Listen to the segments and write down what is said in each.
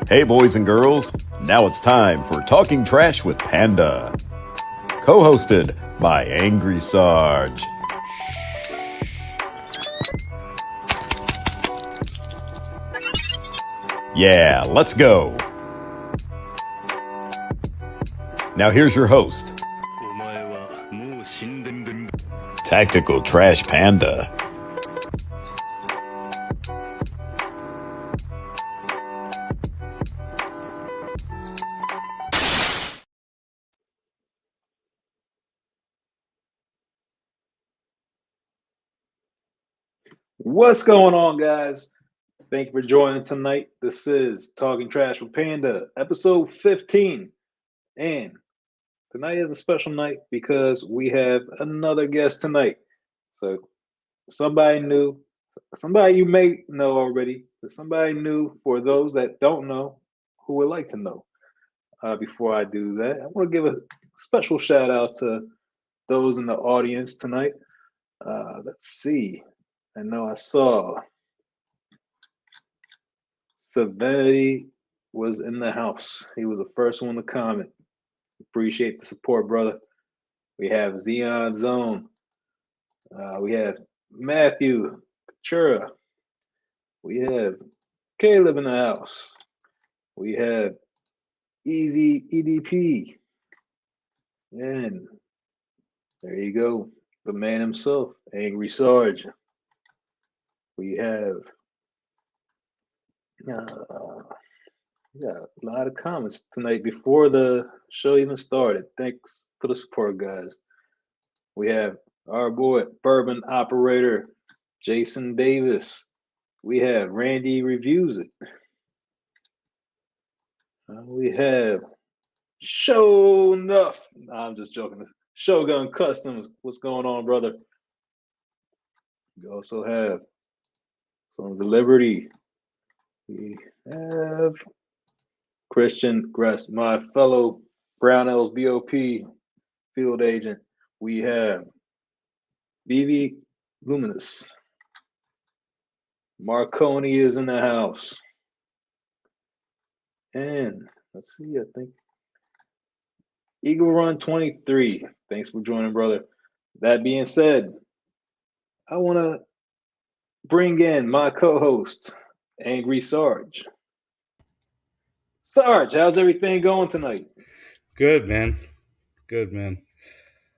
Hey boys and girls, now it's time for Talking Trash with Panda, co-hosted by Angry Sarge. Yeah, let's go. Now here's your host, Tactical Trash Panda. What's going on, guys? Thank you for joining tonight. This is Talking Trash with Panda, episode 15. And tonight is a special night because we have another guest tonight. So somebody new, somebody you may know already, but somebody new for those that don't know who would like to know. Before I do that, I want to give a special shout out to those in the audience tonight. Let's see. I know I saw Severity was in the house. He was the first one to comment. Appreciate the support, brother. We have Xeon Zone. We have Matthew Chura. We have Caleb in the house. We have Easy EDP. And there you go. The man himself, Angry Sarge. We have got a lot of comments tonight before the show even started. Thanks for the support, guys. We have our boy, Bourbon Operator, Jason Davis. We have Randy Reviews It. We have Show Enough. Nah, I'm just joking. Shogun Customs. What's going on, brother? We also have Sons of Liberty. We have Christian Gress, my fellow Brownells BOP field agent. We have BB Luminous. Marconi is in the house. And let's see, I think Eagle Run 23. Thanks for joining, brother. That being said, I want to bring in my co-host, Angry Sarge. Sarge, how's everything going tonight? Good, man. Good, man.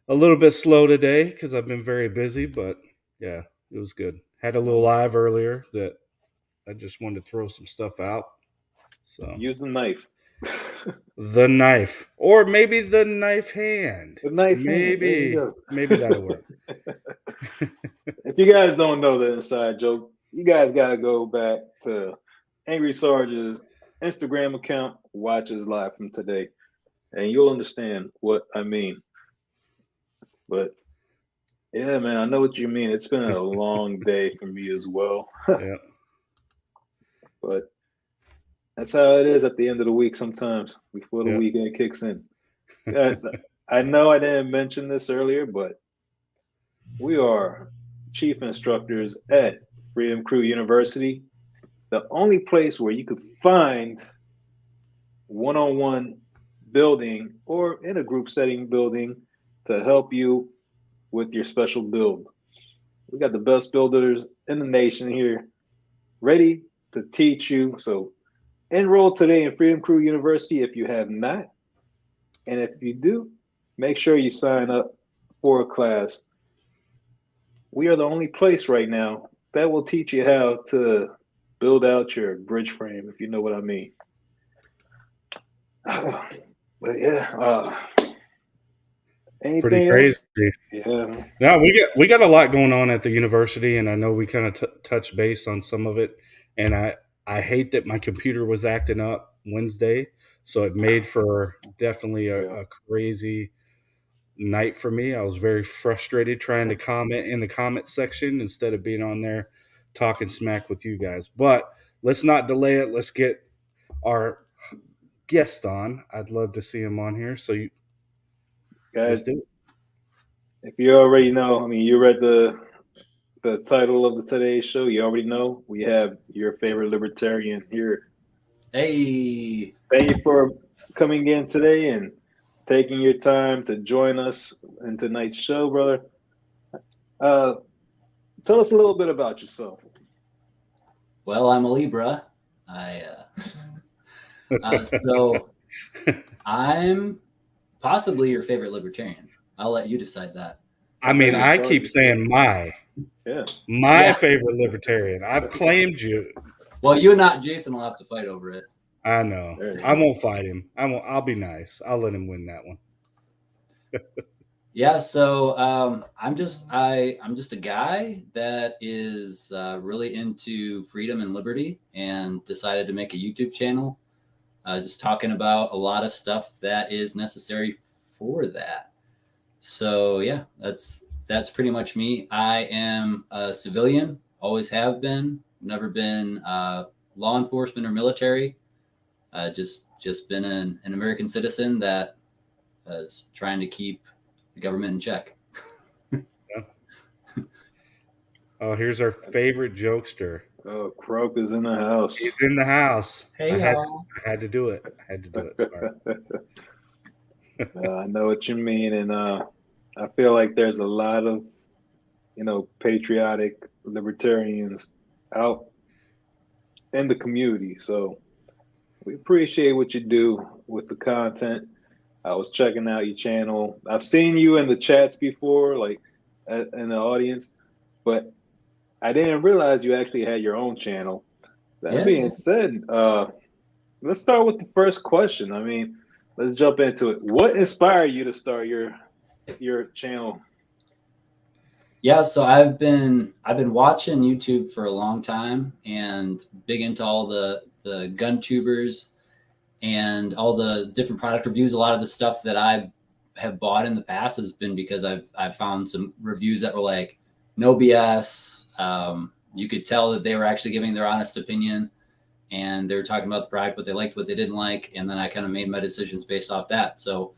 A little bit slow today because I've been very busy, but yeah, it was good. Had a little live earlier that I just wanted to throw some stuff out. So Use the knife. the knife, or maybe the knife hand. The knife hand. There you go. Maybe that'll work. If you guys don't know the inside joke, you guys got to go back to Angry Sarge's Instagram account, watch his live from today, and you'll understand what I mean. But yeah, man, I know what you mean. It's been a long day for me as well. Yeah. But that's how it is at the end of the week sometimes, before the Yep. weekend kicks in. Guys, I know I didn't mention this earlier, but we are chief instructors at Freedom Crew University, the only place where you could find one-on-one building or in a group setting building to help you with your special build. We got the best builders in the nation here ready to teach you. So enroll today in Freedom Crew University if you have not. And if you do, make sure you sign up for a class. We are the only place right now that will teach you how to build out your bridge frame, if you know what I mean. But yeah, anything Pretty else? crazy. Yeah. No, we got a lot going on at the university, and I know we kind of touched base on some of it. And I hate that my computer was acting up Wednesday, so it made for definitely a crazy night for me. I was very frustrated trying to comment in the comment section instead of being on there talking smack with you guys. But let's not delay it. Let's get our guest on. I'd love to see him on here. So you Guys, let's do it. if you already know, I mean, you read the title of the today's show. You already know we have Your Favorite Libertarian here Hey. Thank you for coming in today and taking your time to join us in tonight's show, brother. Tell us a little bit about yourself. Well, I'm a Libra. So I'm possibly your favorite libertarian. I'll let you decide that. I mean, I keep saying my favorite libertarian. I've claimed you. Well, you and not Jason will have to fight over it. I know. I won't fight him. I'll be nice. I'll let him win that one. Yeah, so I'm just a guy that is really into freedom and liberty, and decided to make a YouTube channel, just talking about a lot of stuff that is necessary for that. So yeah, that's pretty much me. I am a civilian, always have been, never been law enforcement or military. Just been an American citizen that is trying to keep the government in check. Oh, here's our favorite jokester. Oh, Croak is in the house. He's in the house. Hey, y'all. I had to do it. Sorry. I know what you mean, and I feel like there's a lot of, patriotic libertarians out in the community. So we appreciate what you do with the content. I was checking out your channel. I've seen you in the chats before, like in the audience, but I didn't realize you actually had your own channel. That being said, let's start with the first question. I mean, let's jump into it. What inspired you to start your channel? Yeah, so I've been watching YouTube for a long time, and big into all the gun tubers and all the different product reviews. A lot of the stuff that I have bought in the past has been because I've found some reviews that were like no BS. You could tell that they were actually giving their honest opinion, and they were talking about the product, what they liked, what they didn't like, and then I kind of made my decisions based off that. So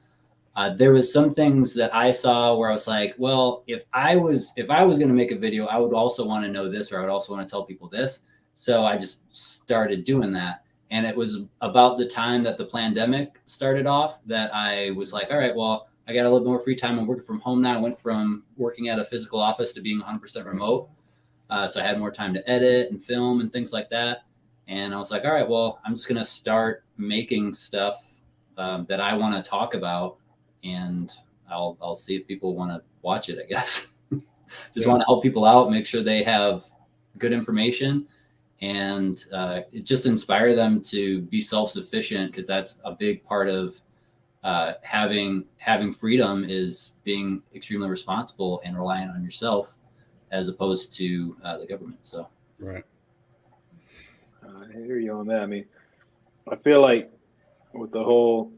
there was some things that I saw where I was like, well, if I was going to make a video, I would also want to know this, or I would also want to tell people this. So I just started doing that. And it was about the time that the pandemic started off that I was like, all right, well, I got a little more free time. I'm working from home now. I went from working at a physical office to being 100% remote. So I had more time to edit and film and things like that. And I was like, all right, well, I'm just going to start making stuff that I want to talk about, and I'll see if people want to watch it, I guess. Want to help people out, make sure they have good information, and just inspire them to be self-sufficient, because that's a big part of having freedom, is being extremely responsible and reliant on yourself as opposed to the government. So right. I hear you on that. I mean, I feel like with the whole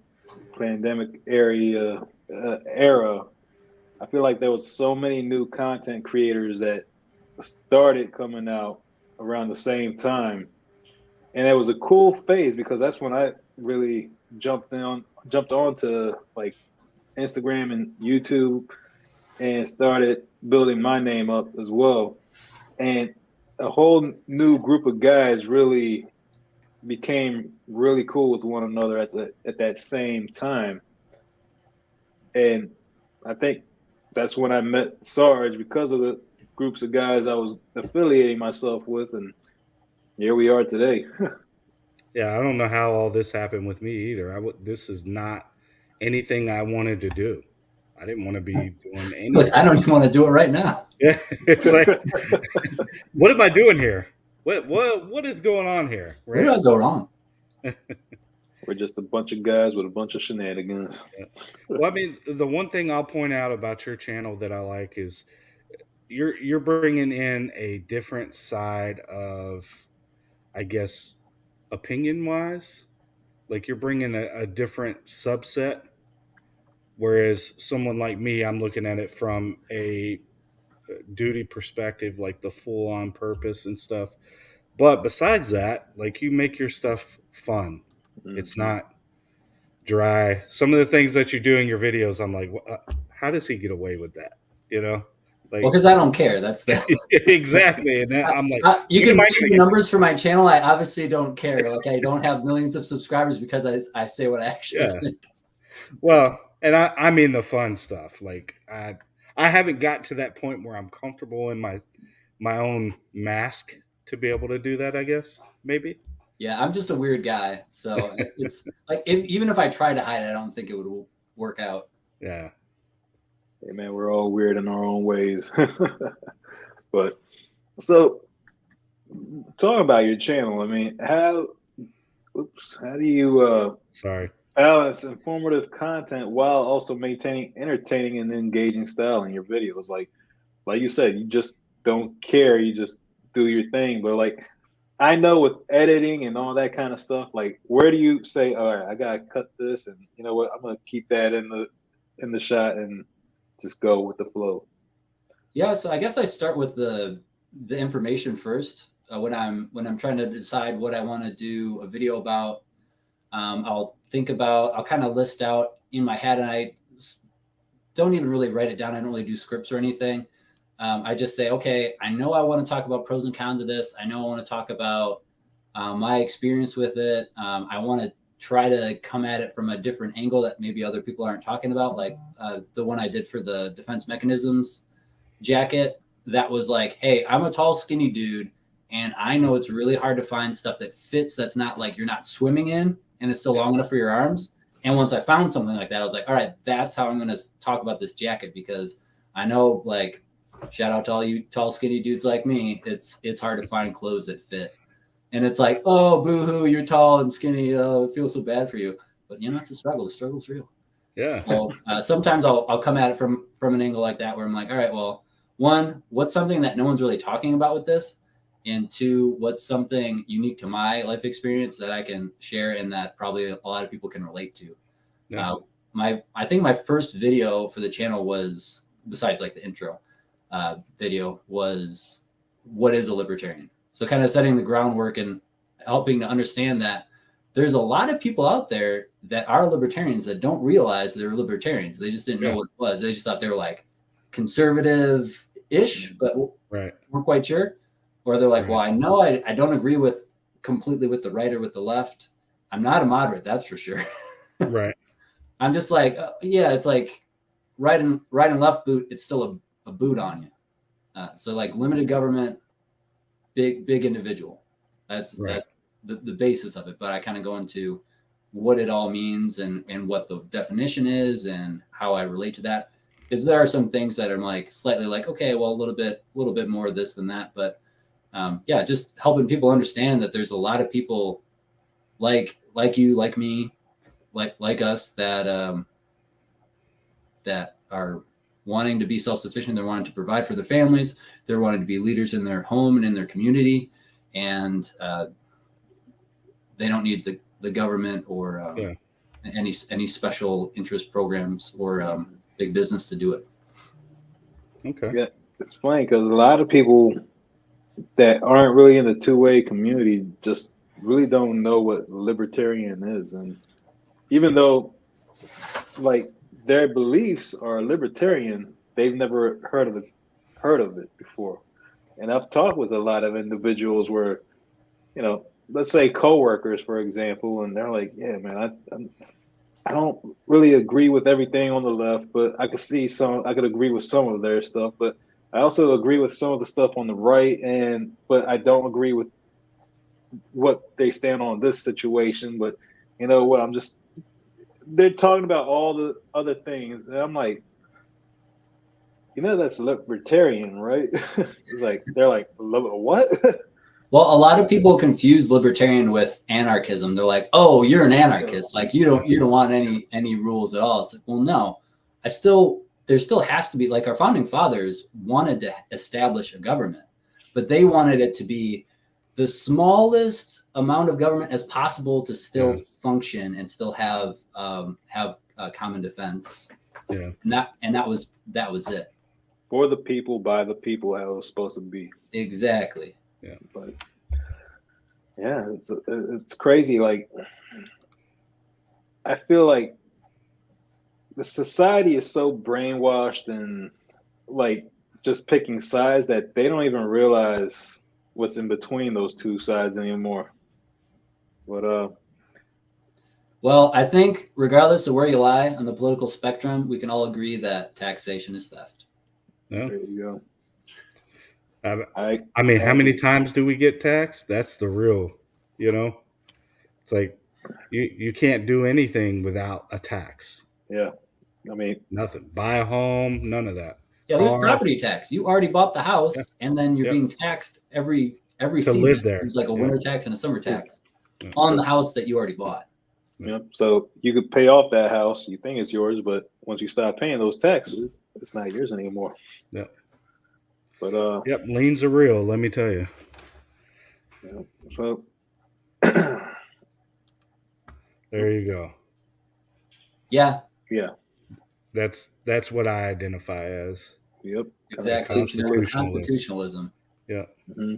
pandemic era, I feel like there was so many new content creators that started coming out around the same time, and it was a cool phase, because that's when I really jumped onto like Instagram and YouTube and started building my name up as well. And a whole new group of guys really became really cool with one another at that same time. And I think that's when I met Sarge, because of the groups of guys I was affiliating myself with, and here we are today. Yeah, I don't know how all this happened with me either. This is not anything I wanted to do. I didn't want to be doing anything. Look, I don't even want to do it right now. Yeah, it's like, what am I doing here? What is going on here? Right? Where did I go wrong? We're just a bunch of guys with a bunch of shenanigans. Yeah. Well, I mean, the one thing I'll point out about your channel that I like is you're bringing in a different side of, I guess, opinion-wise. Like, you're bringing a different subset, whereas someone like me, I'm looking at it from a duty perspective, like the full-on purpose and stuff. But besides that, like, you make your stuff fun. Mm-hmm. It's not dry. Some of the things that you do in your videos, I'm like, how does he get away with that? You know? Like, Well, because I don't care. That's the exactly. And I'm like, you can might see even the get- numbers for my channel. I obviously don't care. Like I don't have millions of subscribers because I say what I actually Yeah. think. Well, and I mean the fun stuff. Like I haven't got to that point where I'm comfortable in my own mask to be able to do that, I guess. Maybe. Yeah, I'm just a weird guy. So it's like even if I tried to hide it, I don't think it would work out. Yeah. Hey man, we're all weird in our own ways. But so talking about your channel, I mean, how do you Sorry. balance informative content while also maintaining entertaining and engaging style in your videos? Like you said, you just don't care, you just do your thing. But like I know with editing and all that kind of stuff, like where do you say, all right, I gotta cut this, and you know what, I'm gonna keep that in the shot and just go with the flow? Yeah, so I guess I start with the information first. When I'm trying to decide what I want to do a video about, I'll kind of list out in my head, and I don't even really write it down. I don't really do scripts or anything. I just say, okay, I know I want to talk about pros and cons of this. I know I want to talk about my experience with it. I want to try to come at it from a different angle that maybe other people aren't talking about, like the one I did for the defense mechanisms jacket. That was like, hey, I'm a tall, skinny dude, and I know it's really hard to find stuff that fits, that's not like you're not swimming in and it's still long enough for your arms. And once I found something like that, I was like, all right, that's how I'm going to talk about this jacket, because I know, like, shout out to all you tall, skinny dudes like me, it's hard to find clothes that fit. And it's like, oh, boo-hoo, you're tall and skinny. Oh, it feels so bad for you. But, it's a struggle. The struggle's real. Yeah. So sometimes I'll come at it from an angle like that, where I'm like, all right, well, one, what's something that no one's really talking about with this? And two, what's something unique to my life experience that I can share and that probably a lot of people can relate to? Yeah. I think my first video for the channel was, besides like the intro video, was what is a libertarian? So kind of setting the groundwork and helping to understand that there's a lot of people out there that are libertarians that don't realize they're libertarians. They just didn't know what it was. They just thought they were like conservative-ish, but weren't quite sure. Or they're like, well, I know I don't agree completely with the right or with the left. I'm not a moderate, that's for sure. Right. I'm just like, yeah, it's like right and left boot. It's still a boot on you. So like limited government, big individual. That's the basis of it. But I kind of go into what it all means and what the definition is and how I relate to that. Because there are some things that are like slightly like, okay, well, a little bit more of this than that. But yeah, just helping people understand that there's a lot of people like you, like me, like us that that are wanting to be self-sufficient. They're wanting to provide for their families. They're wanting to be leaders in their home and in their community. And they don't need the government or any special interest programs or big business to do it. Okay. Yeah, it's funny because a lot of people that aren't really in the two-way community just really don't know what libertarian is. And even though like their beliefs are libertarian, they've never heard of it before. And I've talked with a lot of individuals where, let's say coworkers, for example, and they're like, yeah, man, I don't really agree with everything on the left, but I could agree with some of their stuff, but I also agree with some of the stuff on the right, but I don't agree with what they stand on this situation. But you know what? They're talking about all the other things, and I'm like, that's libertarian, right? It's like they're like, what? Well, a lot of people confuse libertarian with anarchism. They're like, "Oh, you're an anarchist. Like you don't want any rules at all." It's like, well, no. There still has to be, like, our founding fathers wanted to establish a government, but they wanted it to be the smallest amount of government as possible to still function and still have common defense. Yeah. And that was it. For the people, by the people, how it was supposed to be. Exactly. Yeah. But yeah, it's crazy. Like, I feel like the society is so brainwashed and like just picking sides that they don't even realize what's in between those two sides anymore. But well, I think regardless of where you lie on the political spectrum, we can all agree that taxation is theft. Yeah. there you go. I mean, how many times do we get taxed? That's the real, it's like you can't do anything without a tax. Yeah. I mean, Nothing. Buy a home, none of that. Yeah, there's property tax. You already bought the house, and then you're being taxed every season. Live there. There's like a winter tax and a summer tax on the house that you already bought. Yep. So you could pay off that house. You think it's yours, but once you stop paying those taxes, it's not yours anymore. Yeah. But yep, liens are real. Let me tell you. Yeah, so there you go. Yeah. Yeah. That's what I identify as. Yep. Exactly. Constitutionalism. Yeah. Mm-hmm.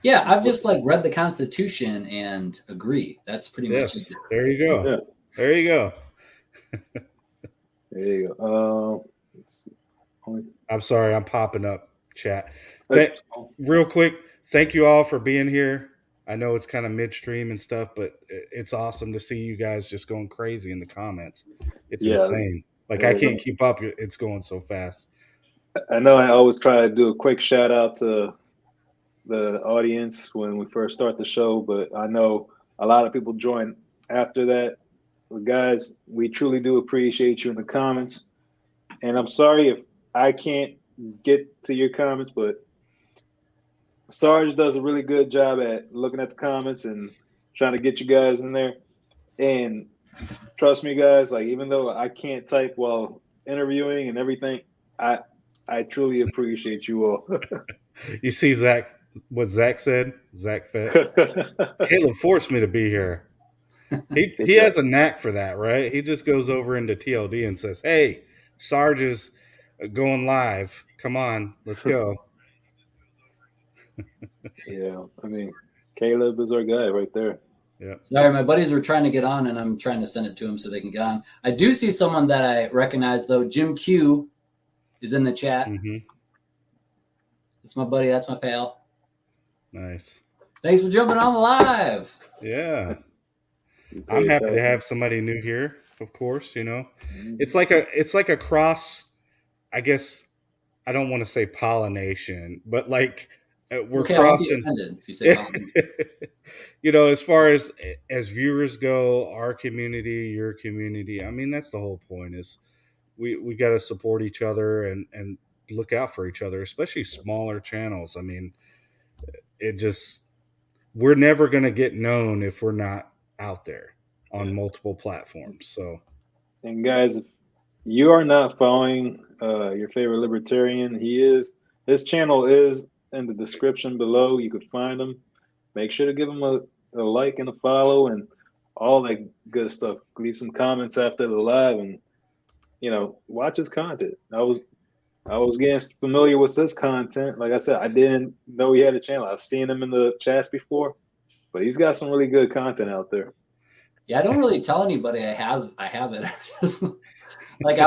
Yeah, I've just read the Constitution and agree. That's pretty much it. There you go. Yeah. There you go. There you go. Let's see. I'm sorry, I'm popping up chat. Real quick, thank you all for being here. I know it's kind of midstream and stuff, but it's awesome to see you guys just going crazy in the comments. It's insane. I can't keep up. It's going so fast. I know I always try to do a quick shout out to the audience when we first start the show, but I know a lot of people join after that. But guys, we truly do appreciate you in the comments. And I'm sorry if I can't get to your comments, but Sarge does a really good job at looking at the comments and trying to get you guys in there. And trust me, guys, even though I can't type while interviewing and everything, I truly appreciate you all. You see what Zach said? Zach Fett. Caleb forced me to be here. He has a knack for that, right? He just goes over into TLD and says, "Hey, Sarge is going live. Come on, let's go." Yeah, I mean, Caleb is our guy right there. Yeah. Sorry, my buddies were trying to get on, and I'm trying to send it to them so they can get on. I do see someone that I recognize, though. Jim Q is in the chat. Mm-hmm. It's my buddy. That's my pal. Nice. Thanks for jumping on the live. Yeah. I'm happy to have somebody new here, of course, It's like a cross, I guess. I don't want to say pollination, but we're crossing. If you say pollination. As far as viewers go, our community, your community, I mean, that's the whole point is we got to support each other and look out for each other, especially smaller channels. I mean, we're never going to get known if we're not out there on multiple platforms. So, and guys, if you are not following Your Favorite Libertarian, his channel is in the description below. You could find him. Make sure to give him a like and a follow and all that good stuff. Leave some comments after the live and watch his content. I was getting familiar with this content. Like I said, I didn't know he had a channel. I've seen him in the chats before, but he's got some really good content out there. Yeah, I don't really tell anybody I have it. I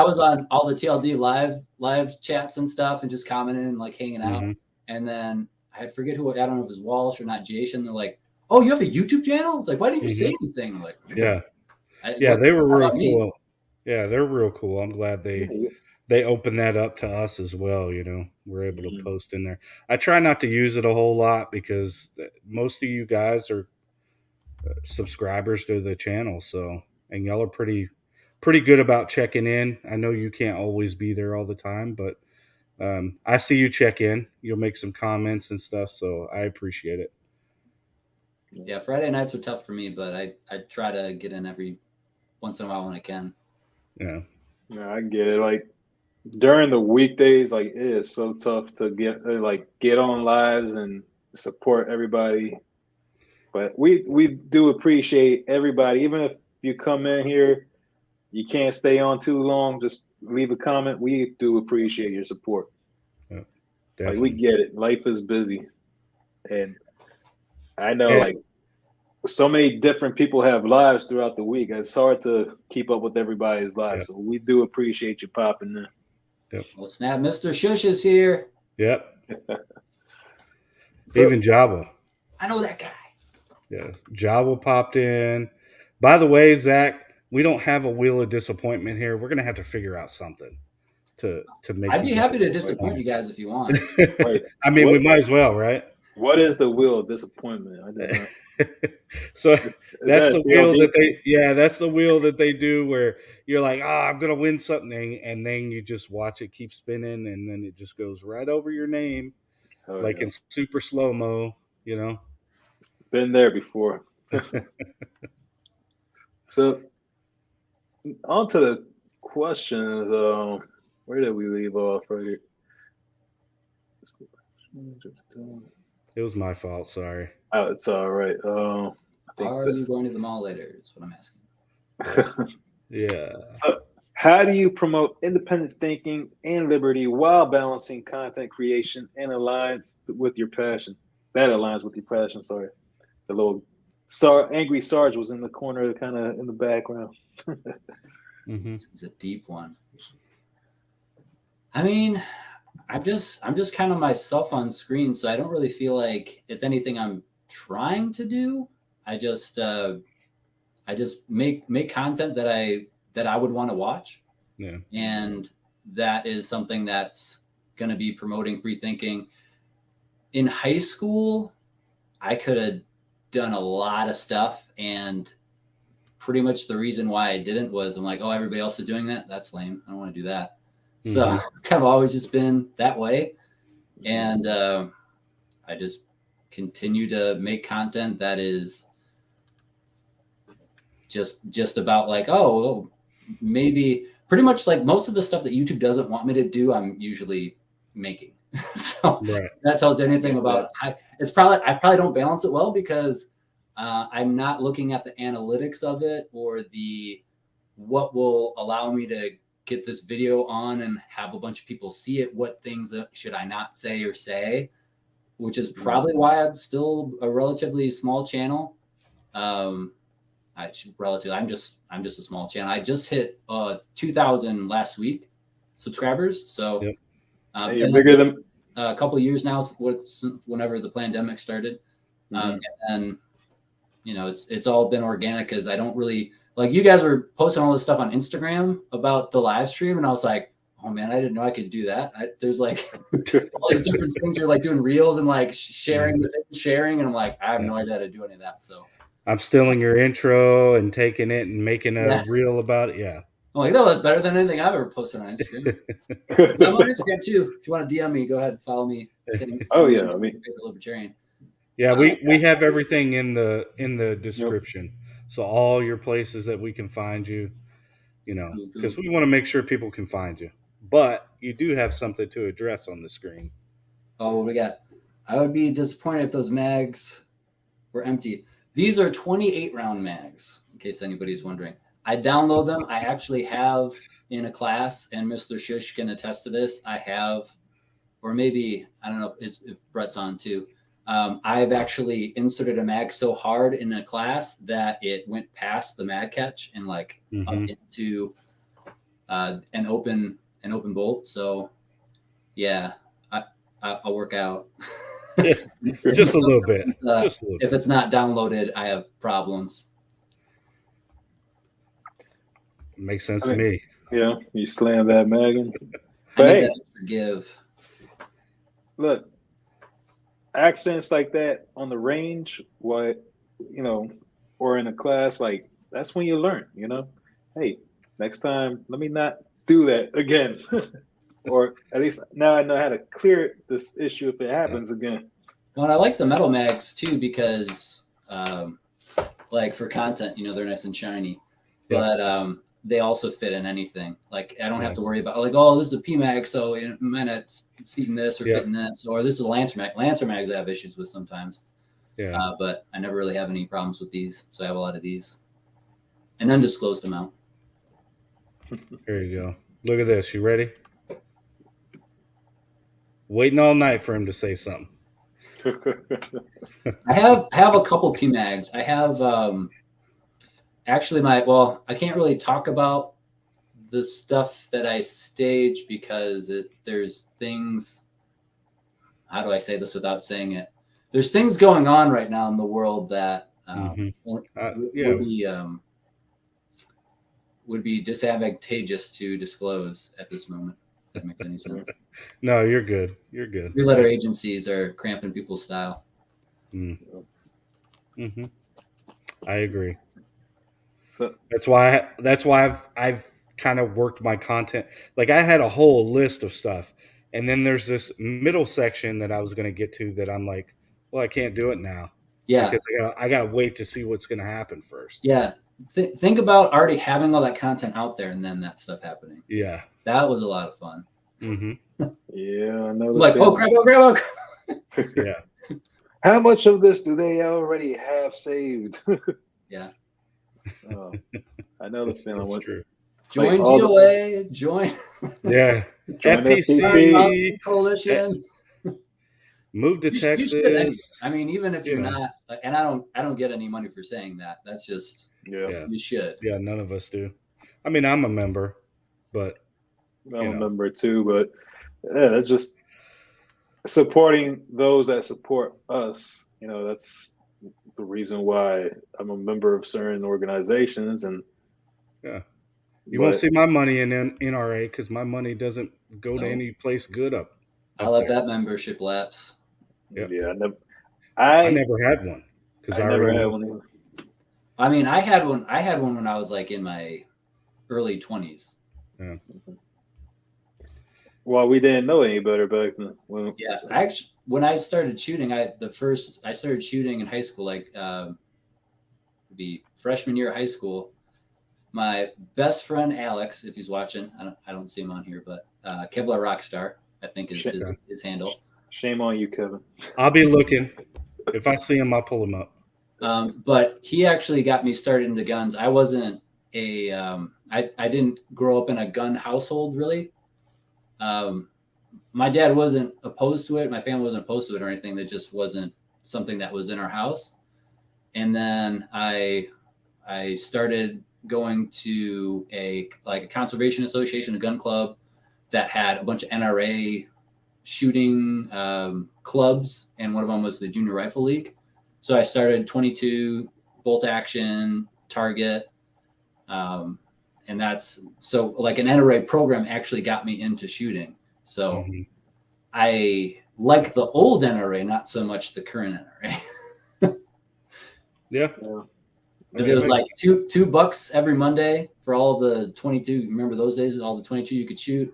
was on all the TLD live chats and stuff and just commenting and hanging out. Mm-hmm. And then I forget who, I don't know if it was Walsh or not, Jason. They're like, "Oh, you have a YouTube channel?" It's like, why didn't you say anything? Yeah. They were real cool. Yeah, they're real cool. I'm glad they opened that up to us as well. We're able to post in there. I try not to use it a whole lot because most of you guys are subscribers to the channel. So, and y'all are pretty good about checking in. I know you can't always be there all the time, but I see you check in. You'll make some comments and stuff. So I appreciate it. Yeah. Friday nights are tough for me, but I try to get in every once in a while when I can. Yeah. Yeah, I get it. During the weekdays, it is so tough to get on lives and support everybody. But we do appreciate everybody. Even if you come in here, you can't stay on too long, just leave a comment. We do appreciate your support. Yeah, we get it. Life is busy. And I know so many different people have lives throughout the week. It's hard to keep up with everybody's lives. Yeah. So we do appreciate you popping in. Yep. Well, snap, Mr. Shush is here. Yep. So, Even Jabba. I know that guy. Yes. Jabba popped in. By the way, Zach, we don't have a wheel of disappointment here. We're gonna have to figure out something to make. I'd be happy to disappoint you guys if you want. wait, I mean, what- we might as well, right? what is the wheel of disappointment? I did not. So Is that's that a the wheel TLD? that that's the wheel that they do where you're like, I'm gonna win something, and then you just watch it keep spinning, and then it just goes right over your name, Oh, yeah. in super slow mo, Been there before. So, on to the questions. Where did we leave off right here? It was my fault. Sorry. Oh, it's all right. Are you going to the mall later? Is what I'm asking. Yeah. So, how do you promote independent thinking and liberty while balancing content creation and aligns with your passion? That aligns with your passion. Sorry, the little Angry Sarge was in the corner, kind of in the background. Mm-hmm. This is a deep one. I mean, I'm just kind of myself on screen, so I don't really feel like it's anything I'm trying to do. I just make content that I would want to watch. Yeah. And that is something that's going to be promoting free thinking. In high school, I could have done a lot of stuff, and pretty much the reason why I didn't was I'm like, oh, everybody else is doing that. That's lame. I don't want to do that. Mm-hmm. So kind of always just been that way. And I just continue to make content that is just about like, oh, maybe pretty much like most of the stuff that YouTube doesn't want me to do, I'm usually making. So that tells you anything about I probably don't balance it well because I'm not looking at the analytics of it or what will allow me to get this video on and have a bunch of people see it. What things should I not say or say, which is probably why I'm still a relatively small channel. I'm just a small channel. I just hit 2,000 last week subscribers. So you're bigger than a couple of years now. Whenever the pandemic started, and it's all been organic because I don't really like you guys were posting all this stuff on Instagram about the live stream, and I was like, oh man, I didn't know I could do that. There's like all these different things. You're like doing reels and like sharing, and I'm like, I have no idea how to do any of that. So I'm stealing your intro and taking it and making a reel about it. Yeah. I'm like, no, that's better than anything I've ever posted on Instagram. I'm on Instagram too. If you want to DM me, go ahead and follow me. Oh yeah, I mean, Favorite Libertarian. Yeah, we have everything in the description. So all your places that we can find you, because we want to make sure people can find you. But you do have something to address on the screen. Oh, what we got? I would be disappointed if those mags were empty. These are 28 round mags, in case anybody's wondering. I download them. I actually have in a class, and Mr. Shush can attest to this. I have, or maybe, I don't know if Brett's on too. I've actually inserted a mag so hard in a class that it went past the mag catch and like up into an open bolt. So yeah, I'll work out. Just a little bit. If it's not downloaded, I have problems. Makes sense to me. Yeah, you slam that mag in. But hey, forgive. Look, accents like that on the range, or in a class, like that's when you learn. Hey, next time, let me not do that again. Or at least now I know how to clear this issue if it happens again. Well, I like the metal mags too because, like for content, they're nice and shiny, but they also fit in anything. Like I don't have to worry about like, oh, this is a P mag, so it might not seat in this or fit in this, or this is a Lancer mag. Lancer mags I have issues with sometimes. Yeah. But I never really have any problems with these, so I have a lot of these, an undisclosed amount. There you go. Look at this. You ready? Waiting all night for him to say something. I have a couple P mags. I have actually I can't really talk about the stuff that I stage because there's things. How do I say this without saying it? There's things going on right now in the world that would be disadvantageous to disclose at this moment. If that makes any sense. No, you're good. You're good. 3-letter agencies are cramping people's style. Mm-hmm. I agree. So that's why I've kind of worked my content. Like I had a whole list of stuff, and then there's this middle section that I was going to get to that I'm like, well, I can't do it now. Yeah, because I got to wait to see what's going to happen first. Yeah, think about already having all that content out there and then that stuff happening. Yeah, that was a lot of fun. Mm-hmm. Yeah, I know. Like, oh crap! Yeah. How much of this do they already have saved? Yeah. Oh, I know the feeling. What true. Join GOA. Join. Yeah. Join FPC coalition. Move to Texas. You should, I mean, even if you're not, and I don't get any money for saying that. That's just you should. Yeah, none of us do. I mean, I'm a member, but I'm a member too. But yeah, that's just supporting those that support us. You know, that's the reason why I'm a member of certain organizations. And you won't see my money in NRA because my money doesn't go to any place good up. I let that membership lapse. Yep. Yeah, I never had one because I never had one either. I mean, I had one when I was like in my early 20s. Yeah. Well, we didn't know any better back then. Actually, when I started shooting, I started shooting in high school, like the freshman year of high school. My best friend Alex, if he's watching, I don't see him on here, but Kevlar Rockstar, I think is his handle. Shame on you, Kevin. I'll be looking. If I see him, I'll pull him up. But he actually got me started into guns. I wasn't I didn't grow up in a gun household really. My dad wasn't opposed to it. My family wasn't opposed to it or anything. That just wasn't something that was in our house. And then I started going to a conservation association, a gun club that had a bunch of NRA shooting clubs, and one of them was the Junior Rifle League. So I started 22 bolt action target, and that's so like an NRA program actually got me into shooting. So I like the old NRA, not so much the current NRA. Yeah. Because it was like $2 every Monday for all the 22. Remember those days? All the 22 you could shoot.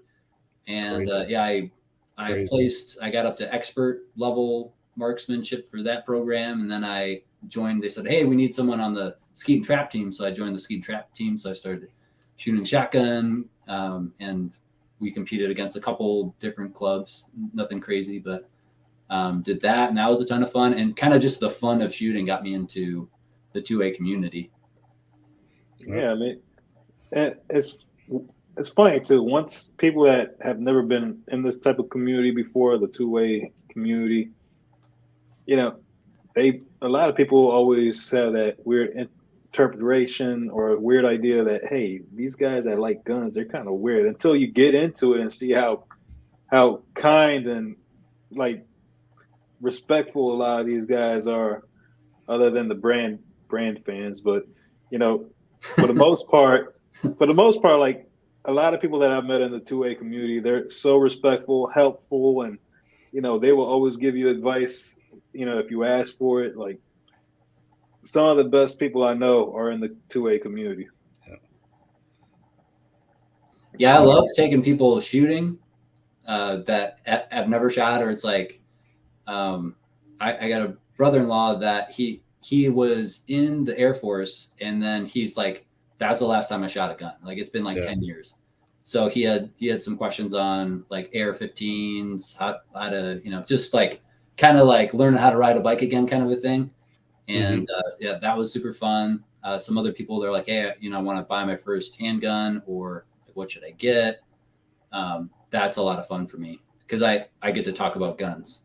And I got up to expert level marksmanship for that program. And then I joined, they said, hey, we need someone on the skeet and trap team. So I joined the skeet and trap team. So I started shooting shotgun, and we competed against a couple different clubs, nothing crazy, but did that. And that was a ton of fun. And kind of just the fun of shooting got me into the 2A community. Yeah, I mean, it's funny too. Once people that have never been in this type of community before, the 2A community, you know, a lot of people always have that weird interpretation or weird idea that, hey, these guys that like guns, they're kind of weird, until you get into it and see how kind and like respectful a lot of these guys are, other than the brand fans. But you know, for the most part, like a lot of people that I've met in the 2A community, they're so respectful, helpful, and you know, they will always give you advice, you know, if you ask for it. Like some of the best people I know are in the 2A community. Yeah, I love taking people shooting that have never shot, or it's like I got a brother-in-law that he was in the Air Force, and then he's like, that's the last time I shot a gun. Like it's been like 10 years. So he had some questions on like AR-15s, how to, you know, just like kind of like learn how to ride a bike again kind of a thing. And that was super fun. Some other people, they're like, hey, you know, I want to buy my first handgun, or what should I get? That's a lot of fun for me because I get to talk about guns.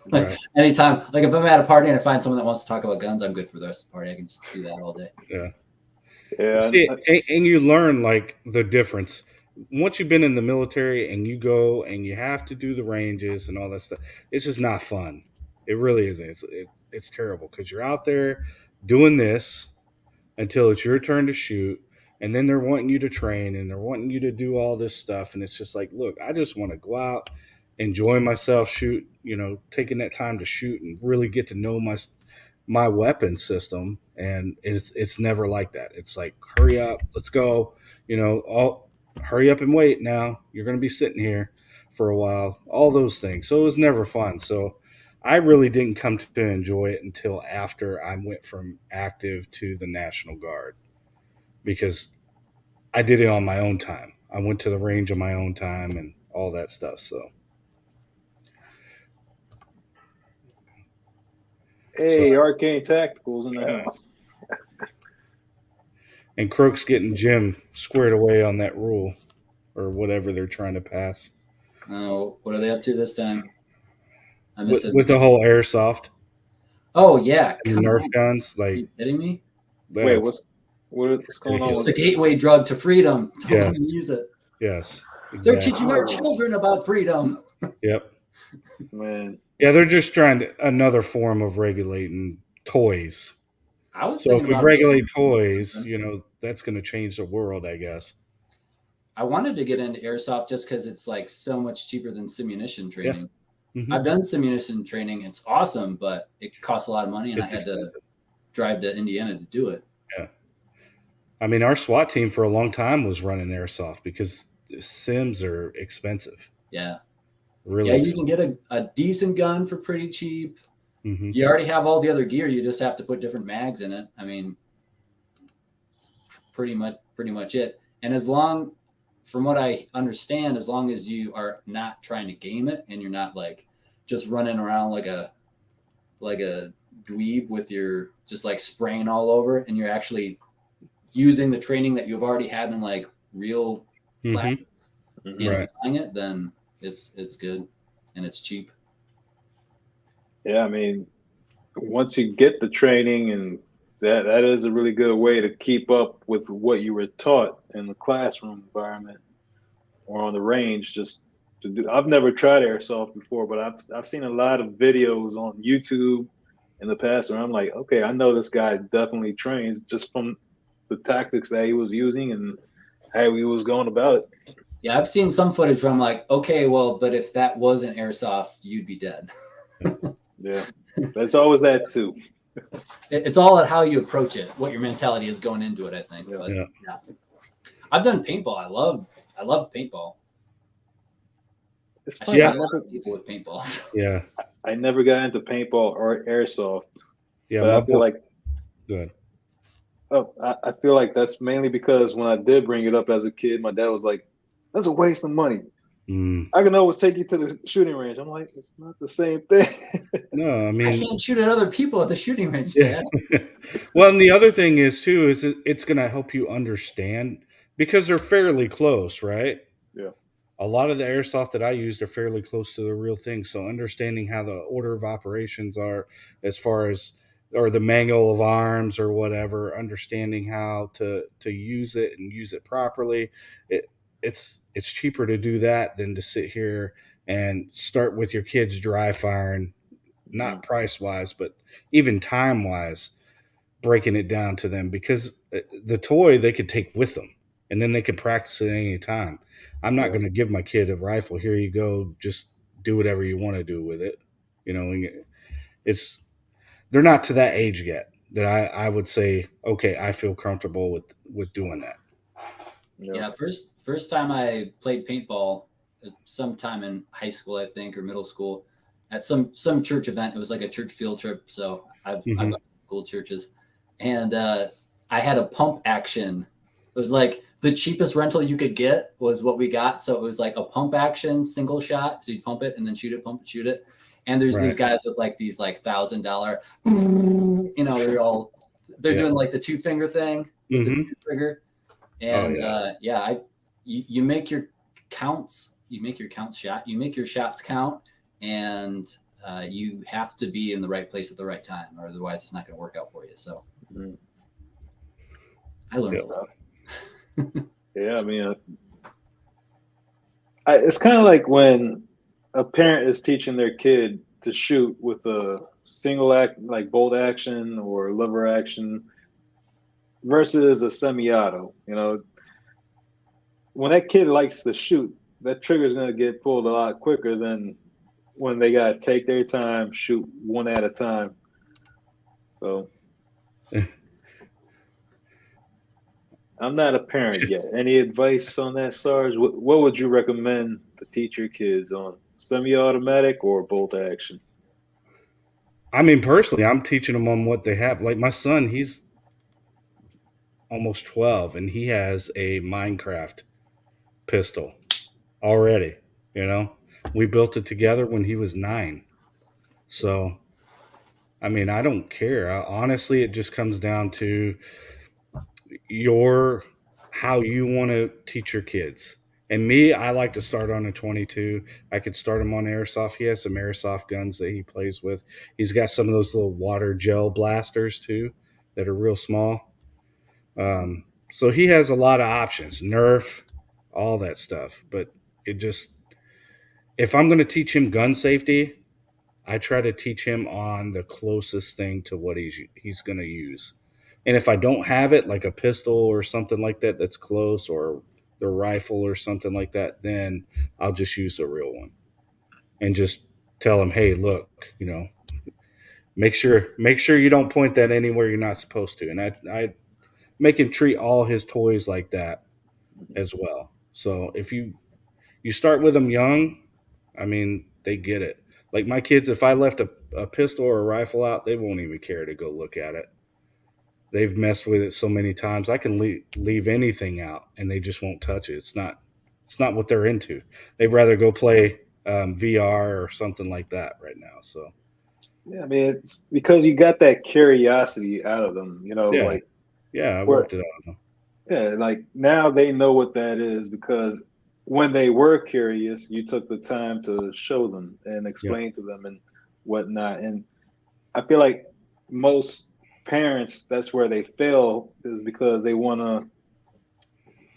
Like anytime, like if I'm at a party and I find someone that wants to talk about guns, I'm good for the rest of the party. I can just do that all day. Yeah. See, and you learn like the difference. once you've been in the military and you go and you have to do the ranges and all that stuff, it's just not fun. It really isn't. It's terrible because you're out there doing this until it's your turn to shoot, and then they're wanting you to train and they're wanting you to do all this stuff, and it's just like, look, I just want to go out, enjoy myself, shoot, taking that time to shoot and really get to know my weapon system. And it's never like that. It's like, hurry up, let's go, hurry up and wait. Now you're going to be sitting here for a while, all those things. So it was never fun. So I really didn't come to enjoy it until after I went from active to the National Guard, because I did it on my own time. I went to the range on my own time and all that stuff. So Hey, Arcane Tacticals in the house. And Croak's getting Jim squared away on that rule or whatever they're trying to pass. Oh, what are they up to this time? I missed it. With the whole airsoft. Oh yeah, And Nerf guns. Are Like, you kidding me? Wait, what's going on? It's the gateway drug to freedom. Don't Yes. let them use it. Yes. They're Exactly. teaching our children about freedom. Yep. Man, Yeah, they're just trying another form of regulating toys. I was So if thinking we about regulate making- toys, that's going to change the world, I guess. I wanted to get into airsoft just because it's like so much cheaper than simunition training. Mhm. I've done simunition training. It's awesome, but it costs a lot of money, and It's I had expensive. to drive to Indiana to do it. Yeah. I mean, our SWAT team for a long time was running airsoft because sims are expensive. Yeah. Really Yeah, you expensive. can get a decent gun for pretty cheap. Mhm. You already have all the other gear. You just have to put different mags in it. I mean, pretty much it. And from what I understand, as long as you are not trying to game it and you're not like just running around like a dweeb with your just like spraying all over, and you're actually using the training that you've already had in like real Mhm. classes and Right. applying it, then it's good and it's cheap. yeah, I mean, once you get the training, and that is a really good way to keep up with what you were taught in the classroom environment or on the range. Just to do, I've never tried airsoft before, but I've seen a lot of videos on YouTube in the past where I'm like, okay, I know this guy definitely trains just from the tactics that he was using and how he was going about it. Yeah, I've seen some footage where I'm like, okay, well, but if that wasn't airsoft, you'd be dead. Yeah, there's always that too. It's all at how you approach it, what your mentality is going into it, I think. Yeah. But, Yeah. I've done paintball. I love paintball. It's I funny. should Yeah. have people with paintballs. Yeah. I never got into paintball or airsoft, Yeah. but I feel like Good. I feel like that's mainly because when I did bring it up as a kid, my dad was like, "That's a waste of money. Mm. I can always take you to the shooting range." I'm like, "It's not the same thing." No, I I mean, can't shoot at other people at the shooting range, yeah. Dad. Well, and the other thing is too, is it's going to help you understand because they're fairly close, right? Yeah. A lot of the airsoft that I used are fairly close to the real thing. So understanding how the order of operations are as far as, or the manual of arms or whatever, understanding how to use it and use it properly. It's cheaper to do that than to sit here and start with your kids dry firing, not price wise, but even time wise, breaking it down to them, because the toy they could take with them and then they could practice it any time. I'm not going to give my kid a rifle. Here you go. Just do whatever you want to do with it. And they're not to that age yet that I would say, okay, I feel comfortable with doing that. Yeah, first time I played paintball, sometime in high school, I think, or middle school, at some church event. It was like a church field trip. So I've got cool churches, and I had a pump action. It was like the cheapest rental you could get was what we got. So it was like a pump action single shot. So you pump it and then shoot it, pump it, shoot it. And there's these guys with like these like $1,000, they're doing like the 2-finger thing with the trigger. And you make your counts, shot, you make your shots count, and you have to be in the right place at the right time, or otherwise it's not going to work out for you. So I learned a lot. Yeah, I mean, It's kind of like when a parent is teaching their kid to shoot with a single act, like bolt action or lever action, versus a semi-auto. When that kid likes to shoot, that trigger is going to get pulled a lot quicker than when they got to take their time, shoot one at a time. So I'm not a parent yet. Any advice on that, Sarge? What would you recommend to teach your kids on semi-automatic or bolt action? I mean, personally, I'm teaching them on what they have. Like my son, he's almost 12 and he has a Minecraft pistol already. We built it together when he was 9. So, I mean, I don't care. Honestly, it just comes down to how you want to teach your kids. And me, I like to start on a 22. I could start him on airsoft. He has some airsoft guns that he plays with. He's got some of those little water gel blasters too that are real small. So he has a lot of options, Nerf, all that stuff. But if I'm going to teach him gun safety, I try to teach him on the closest thing to what he's going to use. And if I don't have it, like a pistol or something like that that's close, or the rifle or something like that, then I'll just use the real one and just tell him, hey, look, make sure you don't point that anywhere you're not supposed to. And I make him treat all his toys like that as well. So if you start with them young, I mean, they get it. Like my kids, if I left a pistol or a rifle out, they won't even care to go look at it. They've messed with it so many times. I can leave anything out, and they just won't touch it. It's not what they're into. They'd rather go play VR or something like that right now. So yeah, I mean, it's because you got that curiosity out of them. I worked it out of them. Yeah, like now they know what that is because when they were curious, you took the time to show them and explain to them and whatnot. And I feel like most parents, that's where they fail, is because they want to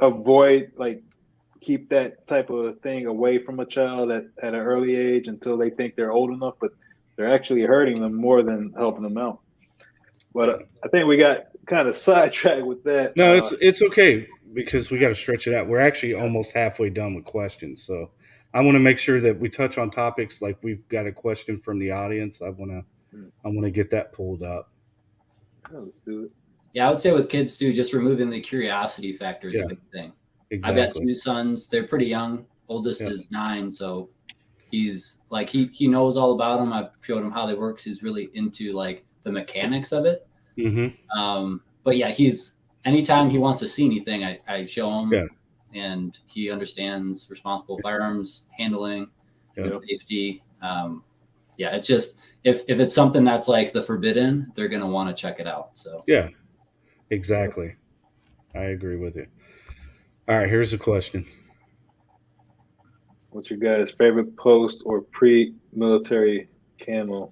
avoid, keep that type of thing away from a child at an early age until they think they're old enough, but they're actually hurting them more than helping them out. But I think we got kind of sidetracked with that. No, it's okay because we got to stretch it out. We're actually almost halfway done with questions, so I want to make sure that we touch on topics like we've got a question from the audience. I want to get that pulled up. Let's do it. Yeah, I would say with kids too, just removing the curiosity factor is a big thing. Exactly. I've got 2 sons. They're pretty young. Oldest is 9, so he's like he knows all about them. I've showed him how they work. He's really into like the mechanics of it. Mm-hmm. But yeah, he's anytime he wants to see anything, I show him, and he understands responsible firearms handling and safety. It's just if it's something that's like the forbidden, they're gonna want to check it out. So yeah, exactly. I agree with you. All right, here's a question. What's your guys' favorite post or pre-military camo?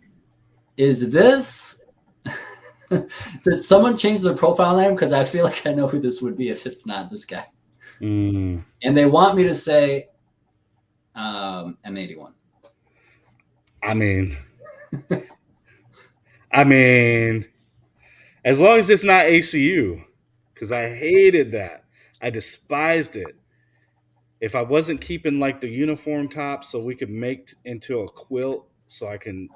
Is this? Did someone change their profile name? Because I feel like I know who this would be if it's not this guy. And they want me to say M81. I mean, as long as it's not ACU, because I hated that. I despised it. If I wasn't keeping like the uniform top so we could make into a quilt so I can,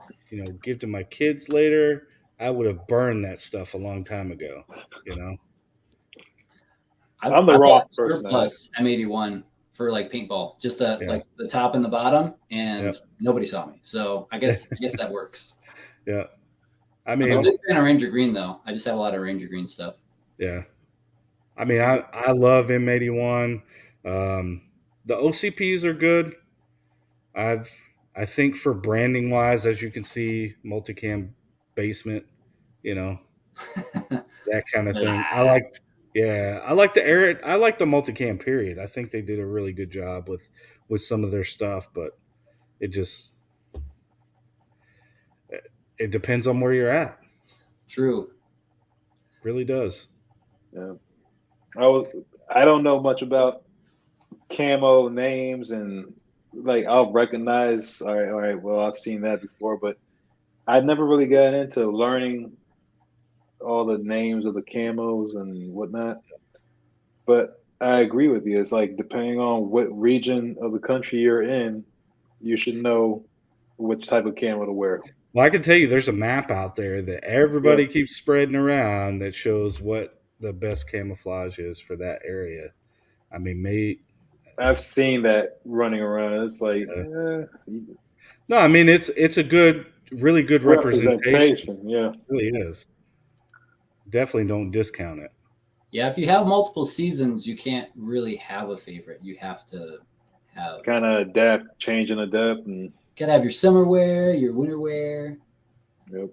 give to my kids later, I would have burned that stuff a long time ago, I'm the wrong person. Plus M81 for like paintball, just like the top and the bottom, and nobody saw me. So I guess that works. Yeah. I'm a big fan of Ranger Green though. I just have a lot of Ranger Green stuff. Yeah. I mean, I love M81. The OCPs are good. I think for branding wise, as you can see, multicam basement, that kind of thing. I like the multicam period. I think they did a really good job with some of their stuff, but it depends on where you're at. True. Really does. Yeah. I don't know much about camo names and like I'll recognize. All right. Well, I've seen that before, but I never really got into learning all the names of the camos and whatnot. But I agree with you. It's like depending on what region of the country you're in, you should know which type of camo to wear. Well, I can tell you there's a map out there that everybody keeps spreading around that shows what the best camouflage is for that area. I mean, I've seen that running around. It's like no, I mean it's a really good representation. Yeah. It really is. Definitely don't discount it. Yeah, if you have multiple seasons, you can't really have a favorite. You have to have kind of adapt, change and adapt, and gotta have your summer wear, your winter wear. Yep.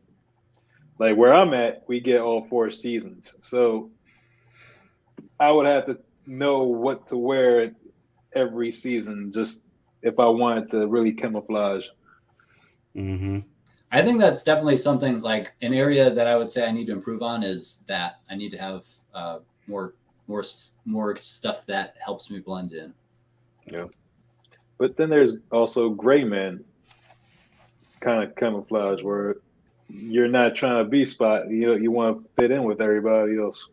Like where I'm at, we get all 4 seasons, so I would have to know what to wear every season, just if I wanted to really camouflage. Mm-hmm. I think that's definitely something like an area that I would say I need to improve on is that I need to have more stuff that helps me blend in. Yeah. But then there's also gray man kind of camouflage where you're not trying to be spot. You want to fit in with everybody else.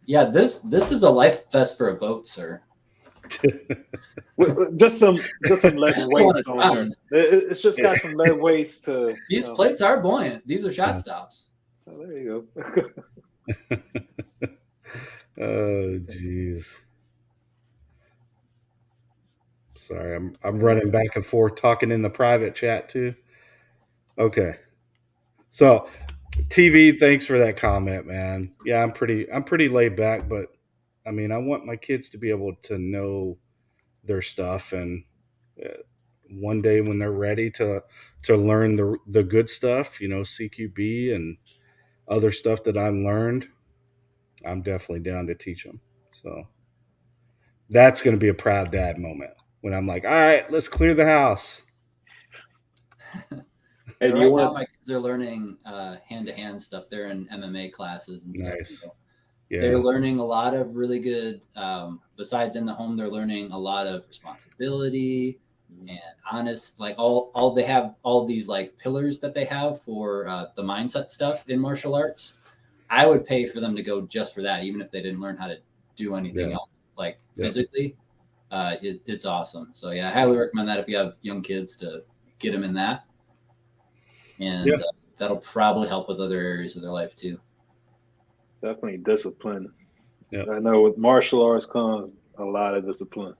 Yeah, this is a life vest for a boat, sir. just some lead weights on there. It's just got some lead weights to. These plates are buoyant. These are shot stops. Oh, there you go. Oh, jeez. Sorry, I'm running back and forth talking in the private chat too. Okay, so TV, thanks for that comment, man. Yeah, I'm pretty laid back, but I mean, I want my kids to be able to know their stuff, and one day when they're ready to learn the good stuff, CQB and other stuff that I learned, I'm definitely down to teach them. So that's going to be a proud dad moment when I'm like, all right, let's clear the house. And right now, my kids are learning hand-to-hand stuff. They're in MMA classes and stuff. Nice. So yeah. They're learning a lot of really good, besides in the home, they're learning a lot of responsibility and honest, like they have all these like pillars that they have for the mindset stuff in martial arts. I would pay for them to go just for that, even if they didn't learn how to do anything else, like physically. It's awesome. So yeah, I highly recommend that if you have young kids to get them in that. And that'll probably help with other areas of their life too. Definitely discipline. Yeah, I know with martial arts comes a lot of discipline.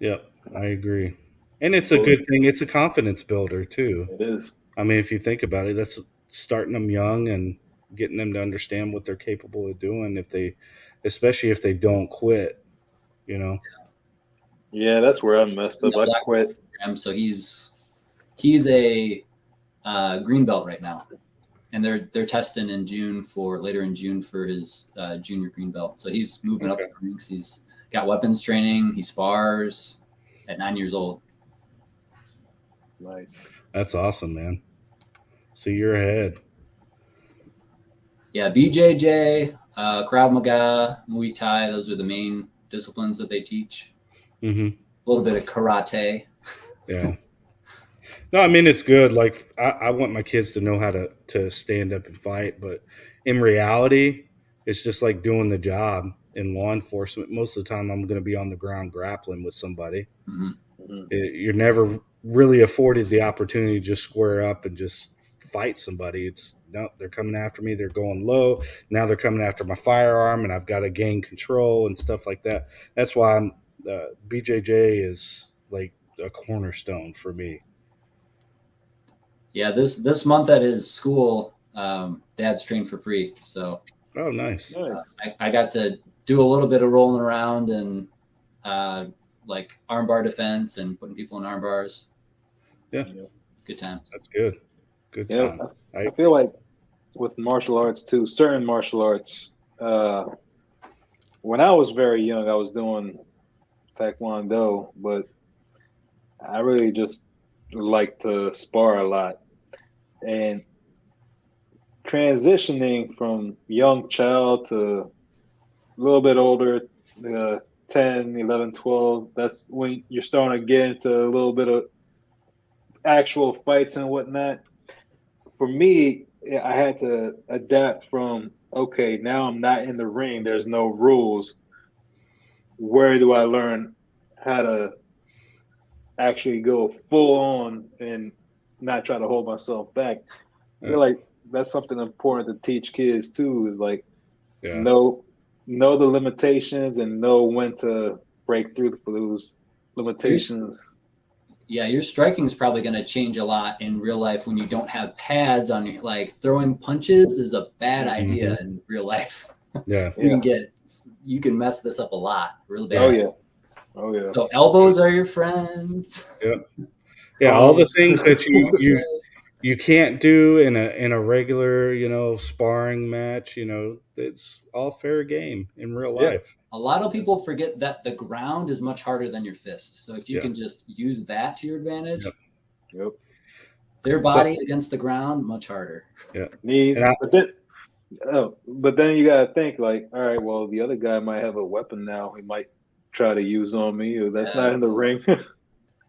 Yep, I agree. And it's a good thing. It's a confidence builder too. It is. I mean, if you think about it, that's starting them young and getting them to understand what they're capable of doing especially if they don't quit, Yeah, that's where I messed up. I quit. So he's a green belt right now. And they're testing later in June for his junior green belt. So he's moving up the ranks. He's got weapons training. He spars at 9 years old. Nice. That's awesome, man. So you're ahead. Yeah, BJJ, Krav Maga, Muay Thai. Those are the main disciplines that they teach. Mm-hmm. A little bit of karate. Yeah. No, I mean, it's good. Like, I want my kids to know how to stand up and fight. But in reality, it's just like doing the job in law enforcement. Most of the time, I'm going to be on the ground grappling with somebody. Mm-hmm. You're never really afforded the opportunity to just square up and just fight somebody. They're coming after me. They're going low. Now they're coming after my firearm, and I've got to gain control and stuff like that. That's why BJJ is like a cornerstone for me. Yeah, this month at his school, Dad's trained for free. So, oh, nice. I got to do a little bit of rolling around and like armbar defense and putting people in arm bars. Yeah, good times. That's good. Good time. I feel like with martial arts too, certain martial arts. When I was very young, I was doing Taekwondo, but I really just like to spar a lot. And transitioning from young child to a little bit older, 10, 11, 12, that's when you're starting to get into a little bit of actual fights and whatnot. For me, I had to adapt from, okay, now I'm not in the ring, there's no rules. Where do I learn how to actually go full on and not try to hold myself back? I feel like that's something important to teach kids too, is like know the limitations and know when to break through for those limitations. Your striking is probably going to change a lot in real life when you don't have pads on you. Like throwing punches is a bad idea in real life. Yeah. You can mess this up a lot, really bad. Oh yeah. So elbows are your friends. Yeah, all the things that you can't do in a regular, sparring match, it's all fair game in real life. A lot of people forget that the ground is much harder than your fist. So if you can just use that to your advantage, their body against the ground, much harder. Yeah. Knees. But then you gotta think like, all right, well, the other guy might have a weapon now. He might try to use on me, or that's not in the ring.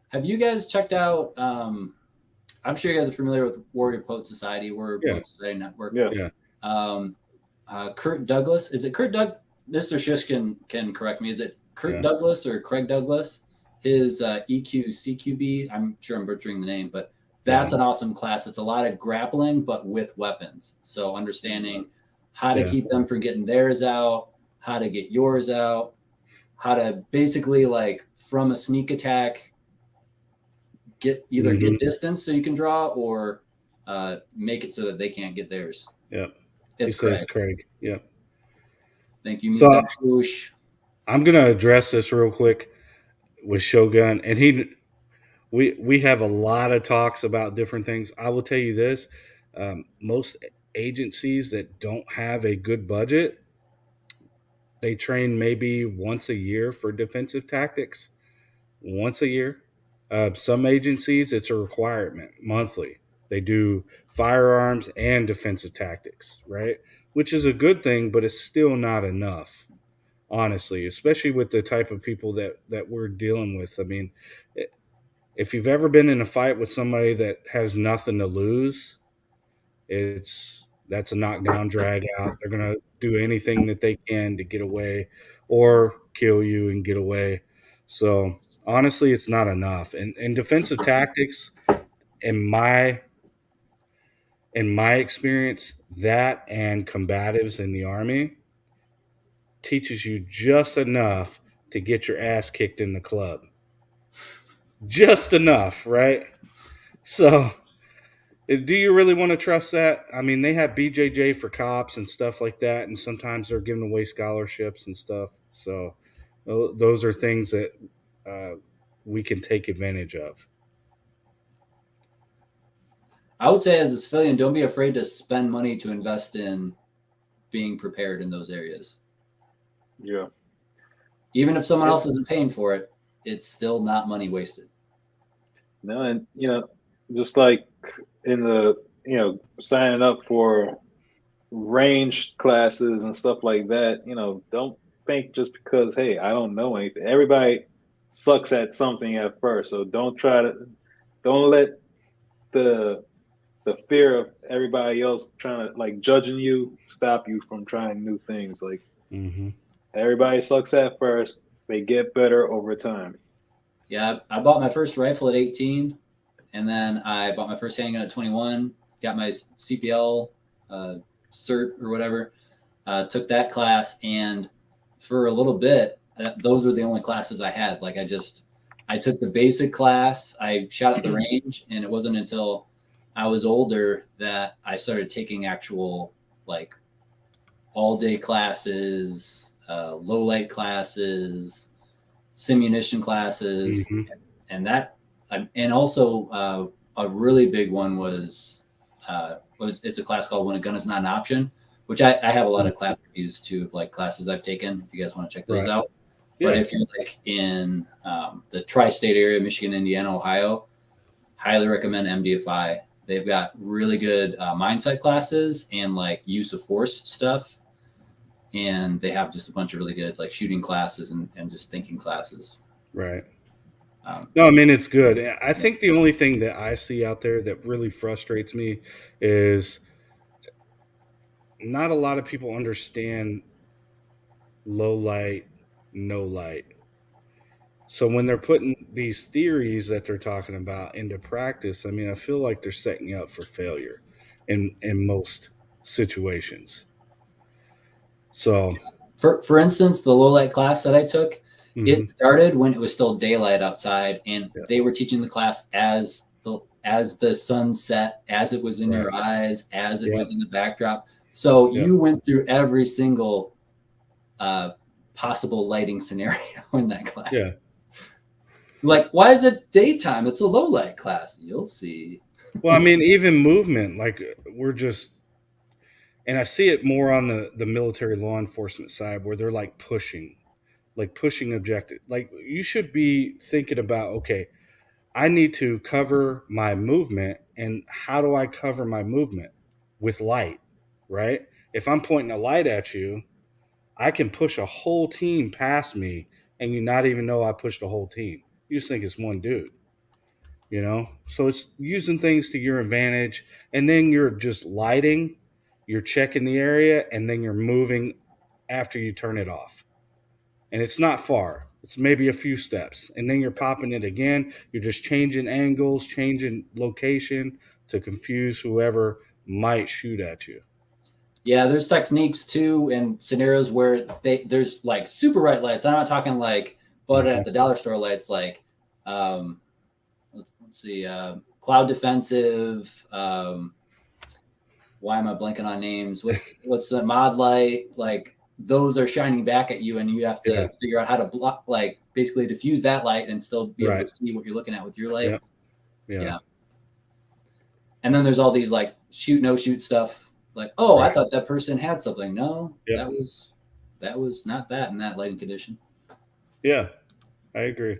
Have you guys checked out? I'm sure you guys are familiar with Warrior Poet Society, Poet Society Network. Kurt Douglas. Is it Kurt Doug? Mr. Shishkin can correct me. Is it Kurt Douglas or Craig Douglas? His EQ-CQB. I'm sure I'm butchering the name, but that's an awesome class. It's a lot of grappling, but with weapons. So understanding how to keep them from getting theirs out, how to get yours out, how to basically like from a sneak attack, get distance so you can draw or make it so that they can't get theirs. Yeah. It's Craig. Yeah. Thank you, Mr. Bush. I'm going to address this real quick with Shogun. And we have a lot of talks about different things. I will tell you this. Most agencies that don't have a good budget, they train maybe once a year for defensive tactics. Once a year. Some agencies, it's a requirement monthly. They do firearms and defensive tactics, right? Which is a good thing, but it's still not enough, honestly, especially with the type of people that we're dealing with. I mean, if you've ever been in a fight with somebody that has nothing to lose, that's a knockdown, drag out. They're going to do anything that they can to get away or kill you and get away. So honestly, it's not enough. And defensive tactics, in my experience, that and combatives in the Army teaches you just enough to get your ass kicked in the club. Just enough, right? So do you really want to trust that? I mean, they have BJJ for cops and stuff like that, and sometimes they're giving away scholarships and stuff. So those are things that we can take advantage of. I would say as a civilian, don't be afraid to spend money to invest in being prepared in those areas. Yeah. Even if someone else isn't paying for it, it's still not money wasted. No, and just like in the signing up for range classes and stuff like that, don't think just because, hey, I don't know anything. Everybody sucks at something at first, so don't let the fear of everybody else trying to like judging you stop you from trying new things. Like everybody sucks at first, they get better over time. Yeah, I bought my first rifle at 18, and then I bought my first handgun at 21, got my CPL cert or whatever, took that class, and for a little bit, those were the only classes I had. Like I took the basic class, I shot at the range, and it wasn't until I was older that I started taking actual like all-day classes, low-light classes, simunition classes, and also a really big one was it's a class called When a Gun Is Not an Option, which I have a lot of class reviews too of like classes I've taken. If you guys want to check those out, but if you're like in the tri-state area, Michigan, Indiana, Ohio, highly recommend MDFI. They've got really good mindset classes and like use of force stuff. and they have just a bunch of really good like shooting classes and just thinking classes. Right. No, I mean, it's good. I think the only thing that I see out there that really frustrates me is not a lot of people understand low light, no light. So when they're putting these theories that they're talking about into practice, I mean, I feel like they're setting you up for failure in most situations. So, for instance, the low light class that I took, mhm. it started when it was still daylight outside, and Yeah. they were teaching the class as the sun set, as it was in your Right. eyes, as it Yeah. was in the backdrop. So Yeah. you went through every single possible lighting scenario in that class. Yeah. Like, why is it daytime? It's a low light class. You'll see. Well, I mean, even movement, like we're just, and I see it more on the military law enforcement side where they're like pushing objective. Like you should be thinking about, okay, I need to cover my movement, and how do I cover my movement? With light, right? If I'm pointing a light at you, I can push a whole team past me and you not even know I pushed a whole team. You just think it's one dude, you know? So it's using things to your advantage, and then you're just lighting, you're checking the area, and then you're moving after you turn it off. And it's not far. It's maybe a few steps. And then you're popping it again. You're just changing angles, changing location to confuse whoever might shoot at you. Yeah, there's techniques too and scenarios where there's like super bright lights. I'm not talking like but at the dollar store lights, like let's see, cloud defensive. Why am I blanking on names? What's the mod light? Like those are shining back at you, and you have to figure out how to block, like basically diffuse that light and still be able to see what you're looking at with your light. Yeah. And then there's all these like shoot no shoot stuff. Like, oh, I thought that person had something. No, that was not that in that lighting condition. Yeah, I agree.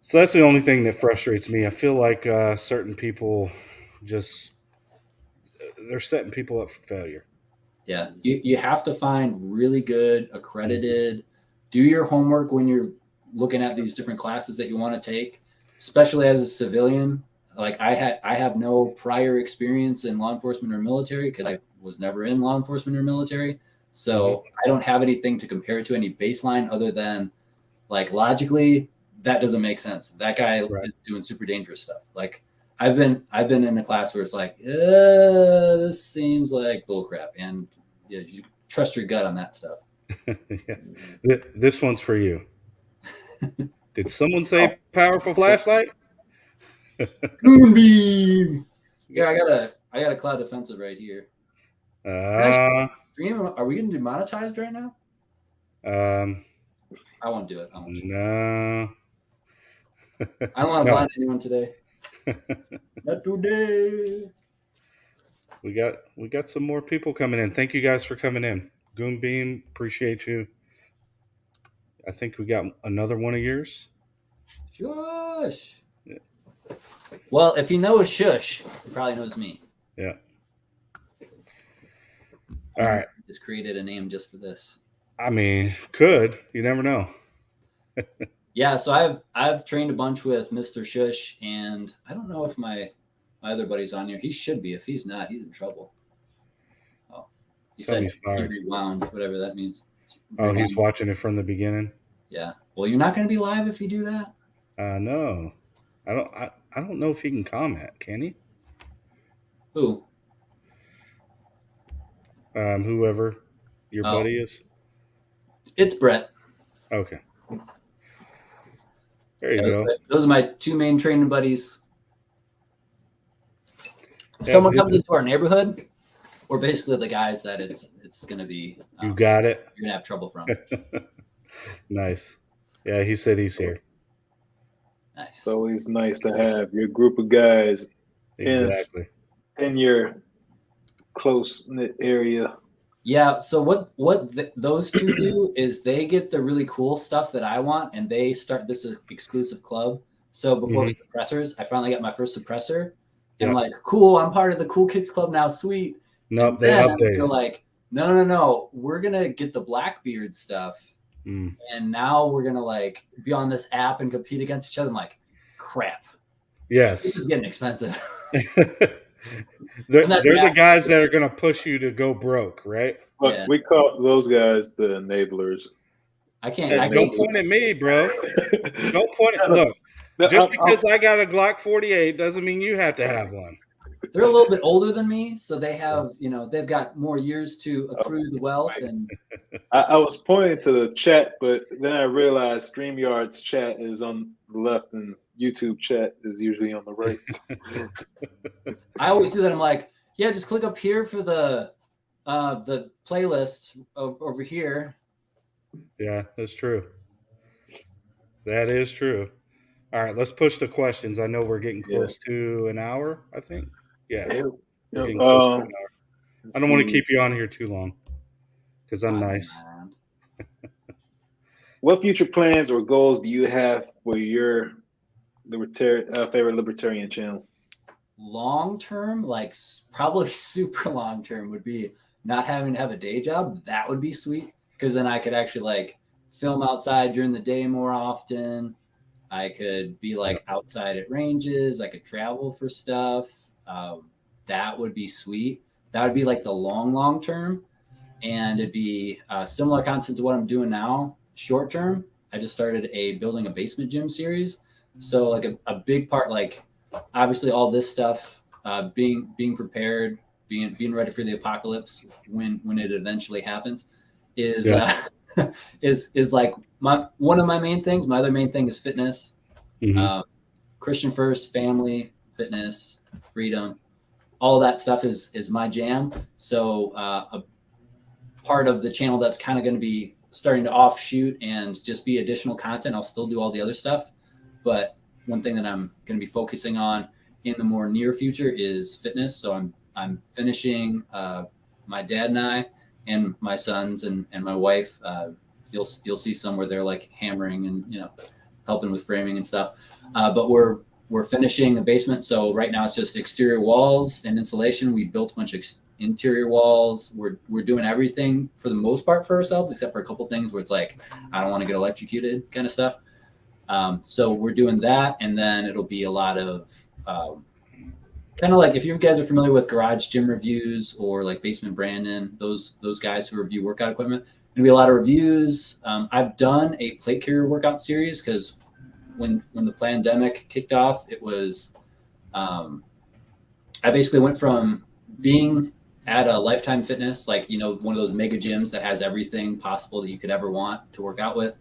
So that's the only thing that frustrates me. I feel like certain people they're setting people up for failure. Yeah, you have to find really good accredited. Do your homework when you're looking at these different classes that you want to take, especially as a civilian. Like I have no prior experience in law enforcement or military because I was never in law enforcement or military. So I don't have anything to compare it to, any baseline other than like logically that doesn't make sense. That guy is doing super dangerous stuff. Like I've been in a class where it's like, this seems like bullcrap, and you trust your gut on that stuff. This one's for you. Did someone say powerful flashlight? Moonbeam. Yeah, I got a cloud defensive right here. Stream, are we getting demonetized right now? I won't do it. No. I don't want to blind anyone today. Not today. We got some more people coming in. Thank you guys for coming in. Goonbeam, appreciate you. I think we got another one of yours. Shush. Yeah. Well, if you know a shush, he probably knows me. Yeah. All right. Just created a name just for this. I mean, could. You never know. Yeah, so I've trained a bunch with Mr. Shush, and I don't know if my other buddy's on here. He should be. If he's not, he's in trouble. Oh, he said he rewound, whatever that means. Oh, he's watching it from the beginning. Yeah. Well, you're not going to be live if you do that. No, I don't know if he can comment. Can he? Who? Whoever your buddy is. It's Brett. Okay. There you go. Those are my two main training buddies. If someone comes into our neighborhood, we're basically the guys that it's going to be. You got it. You're going to have trouble from. Nice. Yeah, he said he's here. Nice. It's always nice to have your group of guys exactly in your close-knit area. Yeah, so what those two do is they get the really cool stuff that I want, and they start this exclusive club. So before the suppressors, I finally got my first suppressor. And I'm like, cool, I'm part of the Cool Kids Club now, sweet. Nope, they updated. They're like, No. We're gonna get the Blackbeard stuff, and now we're gonna like be on this app and compete against each other. I'm like, crap. Yes, this is getting expensive. they're the guys that are gonna push you to go broke, right? But Yeah. we call those guys the enablers. I can't. Hey, don't point at me, bro. Don't point at look. Just because I got a Glock 48 doesn't mean you have to have one. They're a little bit older than me, so they have, they've got more years to accrue the wealth. And I was pointing to the chat, but then I realized StreamYard's chat is on the left and YouTube chat is usually on the right. I always do that. I'm like, yeah, just click up here for the playlist over here. Yeah, that's true. That is true. All right, let's push the questions. I know we're getting close to an hour, I think. Yeah. Yep. Getting close to an hour. I don't want to keep you on here too long because I'm nice. What future plans or goals do you have for your favorite libertarian channel? Long term, like probably super long term, would be not having to have a day job. That would be sweet, because then I could actually like film outside during the day more often. I could be like outside at ranges. I could travel for stuff. That would be sweet. That would be like the long term. And it'd be similar concept to what I'm doing now. Short term, I just started building a basement gym series. So like a big part, like obviously all this stuff, being prepared, being ready for the apocalypse when it eventually happens is like one of my main things. My other main thing is fitness. Christian first, family, fitness, freedom, all of that stuff is my jam. So a part of the channel that's kind of going to be starting to offshoot and just be additional content. I'll still do all the other stuff, but one thing that I'm going to be focusing on in the more near future is fitness. So I'm finishing my dad and I and my sons and my wife. You'll see some where they're like hammering and helping with framing and stuff. But we're finishing the basement. So right now it's just exterior walls and insulation. We built a bunch of interior walls. We're doing everything for the most part for ourselves, except for a couple things where it's like, I don't want to get electrocuted kind of stuff. So we're doing that. And then it'll be a lot of kind of like, if you guys are familiar with Garage Gym Reviews or like Basement Brandon, those guys who review workout equipment, it'll be a lot of reviews. I've done a plate carrier workout series because when the pandemic kicked off, it was, I basically went from being at a Lifetime Fitness, like, one of those mega gyms that has everything possible that you could ever want to work out with.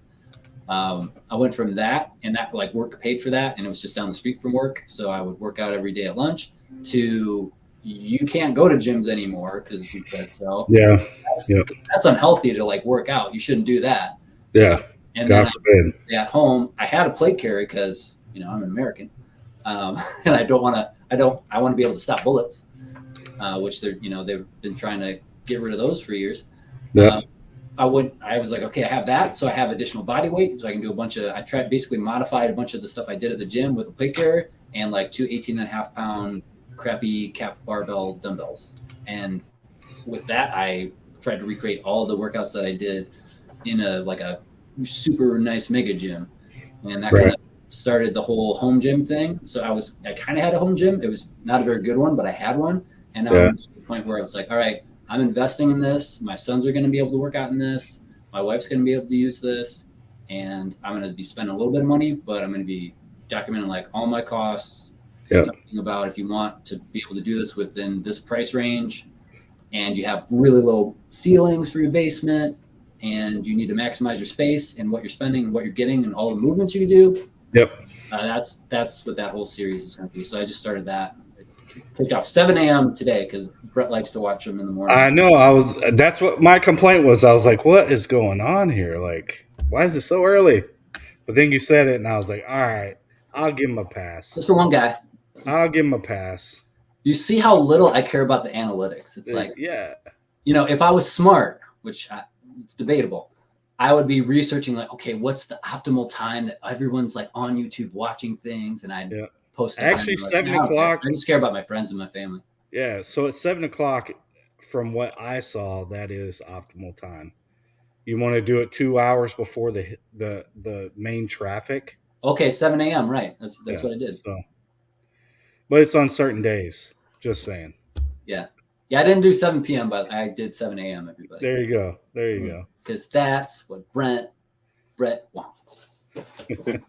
I went from that, and that like work paid for that, and it was just down the street from work. So I would work out every day at lunch, to you can't go to gyms anymore because we said so. Yeah. That's unhealthy to like work out. You shouldn't do that. Yeah. And God then forbid. at home, I had a plate carrier because I'm an American, and I want to be able to stop bullets, which they've been trying to get rid of those for years. Yeah. I was like, okay, I have that, so I have additional body weight, so I can do I basically modified a bunch of the stuff I did at the gym with a plate carrier and like 2 18.5-pound crappy cap barbell dumbbells. And with that, I tried to recreate all of the workouts that I did in a super nice mega gym. And that kind of started the whole home gym thing. So I kind of had a home gym. It was not a very good one, but I had one. And now I'm at the point where I was like, all right, I'm investing in this. My sons are going to be able to work out in this. My wife's going to be able to use this. And I'm going to be spending a little bit of money, but I'm going to be documenting like all my costs, talking about if you want to be able to do this within this price range, and you have really low ceilings for your basement, and you need to maximize your space and what you're spending and what you're getting and all the movements you do. Yep. That's what that whole series is going to be. So I just started that. Kicked off 7 a.m. today because Brett likes to watch them in the morning. I know. That's what my complaint was. I was like, what is going on here? Like, why is it so early? But then you said it, and I was like, all right, I'll give him a pass. Just for one guy. I'll give him a pass. You see how little I care about the analytics. It's like, if I was smart, which it's debatable, I would be researching like, okay, what's the optimal time that everyone's like on YouTube watching things, and I'd post. Actually, 7 o'clock. I just care about my friends and my family. Yeah, so at 7 o'clock, from what I saw, that is optimal time. You want to do it 2 hours before the main traffic. Okay, 7 a.m. Right. That's what I did. So, but it's on certain days. Just saying. Yeah. I didn't do 7 p.m., but I did 7 a.m. Everybody. There you go. There you go. Because that's what Brett wants. I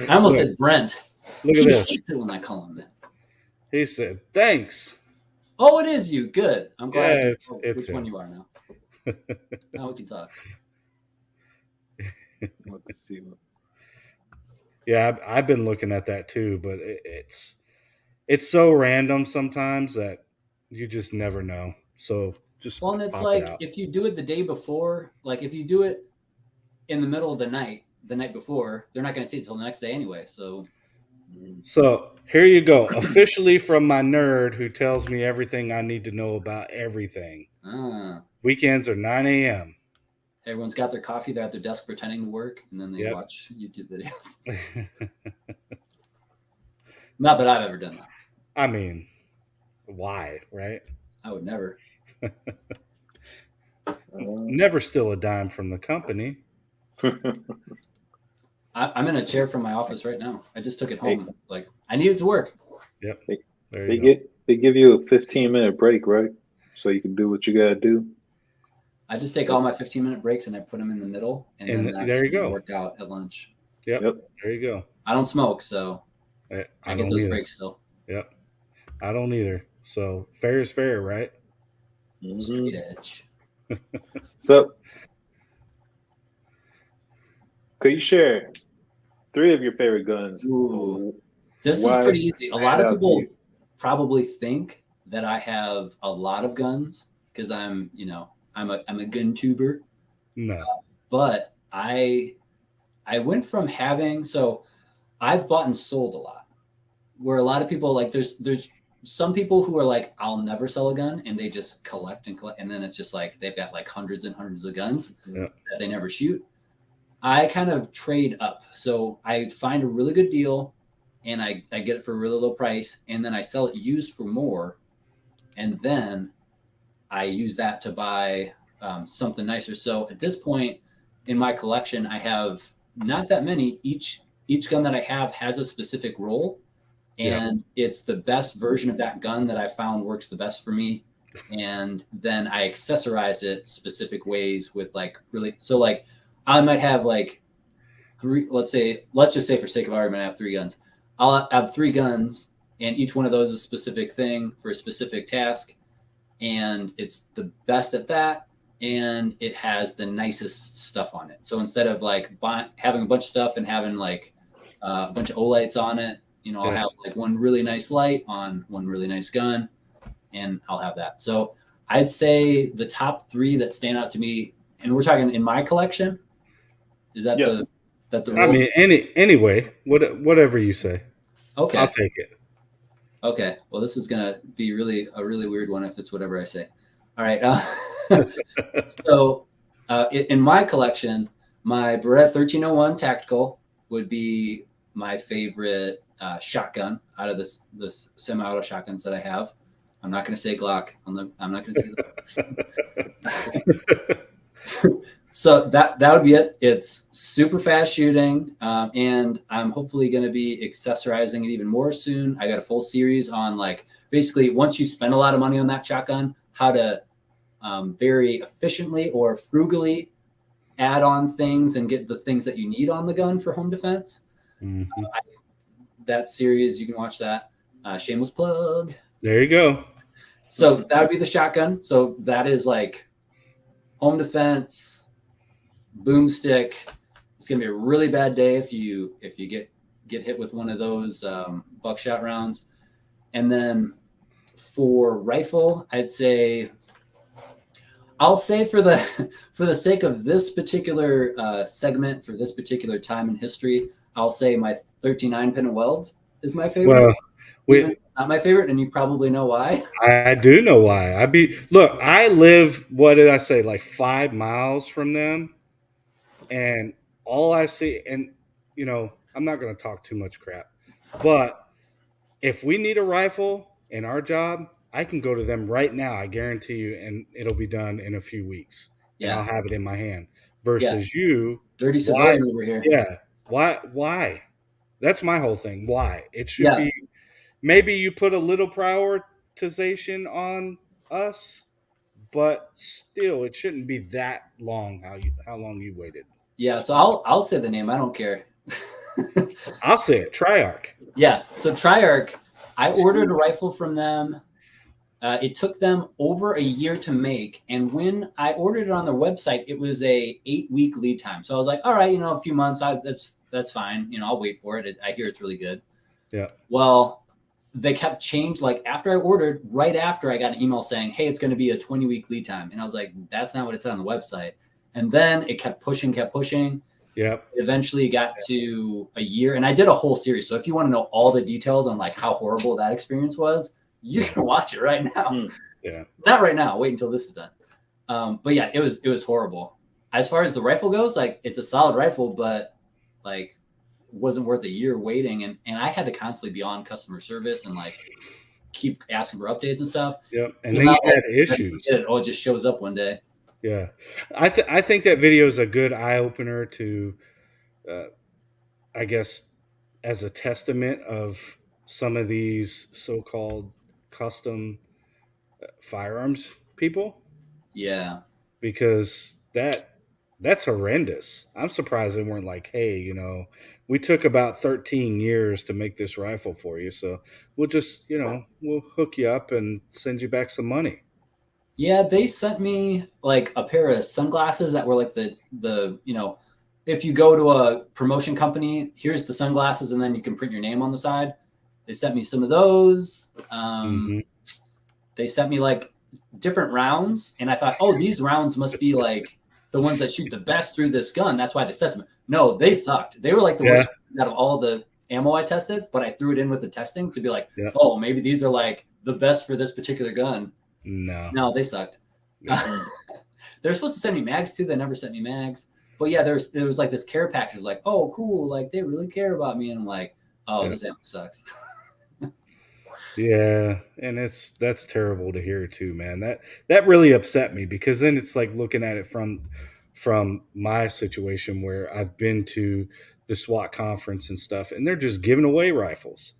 almost said Brent. Look at this. He hates it when I call him that. He said, "Thanks." Oh, it is you. Good. I'm glad Yeah, I it's which him. one you are now. Now we can talk. Let's see. Yeah, I've been looking at that too, but it's so random sometimes that you just never know. So just Well, and it's pop like it out. if you do it the day before, like if you do it in the middle of the night before, they're not going to see it until the next day anyway. So here you go. Officially from my nerd who tells me everything I need to know about everything. Weekends are 9 a.m. Everyone's got their coffee. They're at their desk pretending to work, and then they watch YouTube videos. Not that I've ever done that. I mean, why, right? I would never. Never steal a dime from the company. I'm in a chair from my office right now. I just took it home. Like I needed to work. Yep. They give you a 15-minute break, right? So you can do what you gotta do. I just take all my 15-minute breaks and I put them in the middle, and then that's there you go. Work out at lunch. Yep. There you go. I don't smoke, so I get those breaks still. Yep. I don't either. So fair is fair, right? Straight edge. So, could you share 3 of your favorite guns? Ooh. This is pretty easy. A lot of people probably think that I have a lot of guns because I'm a gun tuber. No. But I went from having, so I've bought and sold a lot. Where a lot of people like there's some people who are like, I'll never sell a gun, and they just collect, and then it's just like they've got like hundreds and hundreds of guns that they never shoot. I kind of trade up. So I find a really good deal and I get it for a really low price, and then I sell it used for more. And then I use that to buy something nicer. So at this point in my collection, I have not that many. Each gun that I have has a specific role, and it's the best version of that gun that I found works the best for me. And then I accessorize it specific ways with like really, so like I might have like 3, let's just say for sake of argument, I have 3 guns. I'll have 3 guns, and each one of those is a specific thing for a specific task. And it's the best at that. And it has the nicest stuff on it. So instead of like having a bunch of stuff and having like a bunch of O-lights on it, I'll have like one really nice light on one really nice gun, and I'll have that. So I'd say the top 3 that stand out to me, and we're talking in my collection, is that the role? I mean, anyway, whatever you say. Okay. I'll take it. Okay. Well, this is going to be a really weird one if it's whatever I say. All right. So in my collection, my Beretta 1301 Tactical would be my favorite shotgun out of this semi-auto shotguns that I have. I'm not going to say Glock. I'm not going to say that. So that would be it. It's super fast shooting, and I'm hopefully going to be accessorizing it even more soon. I got a full series on like basically once you spend a lot of money on that shotgun, how to very efficiently or frugally add on things and get the things that you need on the gun for home defense. Mm-hmm. That series, you can watch that. Shameless plug. There you go. So that would be the shotgun. So that is like home defense, boomstick. It's gonna be a really bad day if you get hit with one of those buckshot rounds. And then for rifle, I'll say for the sake of this particular segment, for this particular time in history, I'll say my 39 pin and weld is my favorite. Well, not my favorite, and you probably know why. I do know why. I live, what did I say, like 5 miles from them, and all I see, and I'm not going to talk too much crap, but if we need a rifle in our job, I can go to them right now, I guarantee you, and it'll be done in a few weeks. And I'll have it in my hand. Versus you, dirty why? civilian over here. Yeah. Why? That's my whole thing. Why? It should Yeah. be, maybe you put a little prioritization on us, but still it shouldn't be that long how long you waited. Yeah, so I'll say the name. I don't care. I'll say it. Triarch. Yeah, so Triarch, I ordered a rifle from them. It took them over a year to make, and when I ordered it on their website, it was a 8-week lead time. So I was like, all right, a few months, that's fine. I'll wait for it. I hear it's really good. Yeah. Well, they kept changing. Like after I ordered, right after I got an email saying, hey, it's going to be a 20-week lead time, and I was like, that's not what it said on the website. And then it kept pushing. Yeah. Eventually got to a year, and I did a whole series. So if you want to know all the details on like how horrible that experience was, you can watch it right now. Yeah. Not right now. Wait until this is done. But yeah, it was horrible. As far as the rifle goes, like it's a solid rifle, but like wasn't worth a year waiting. And I had to constantly be on customer service and like keep asking for updates and stuff. Yep. And then you had issues. It just shows up one day. Yeah. I think that video is a good eye opener to, I guess, as a testament of some of these so-called custom firearms people. Yeah. Because that's horrendous. I'm surprised they weren't like, hey, we took about 13 years to make this rifle for you, so we'll just, we'll hook you up and send you back some money. Yeah, they sent me like a pair of sunglasses that were like the if you go to a promotion company, here's the sunglasses, and then you can print your name on the side. They sent me some of those. They sent me like different rounds, and I thought, oh, these rounds must be like the ones that shoot the best through this gun. That's why they sent them. No, they sucked. They were like the worst out of all the ammo I tested, but I threw it in with the testing to be like, oh, maybe these are like the best for this particular gun. No, they sucked. They're supposed to send me mags too. They never sent me mags. But yeah, there was like this care package. Like, oh, cool. Like they really care about me. And I'm like, oh, this ammo sucks. Yeah, and that's terrible to hear too, man. That really upset me, because then it's like looking at it from my situation where I've been to the SWAT conference and stuff, and they're just giving away rifles.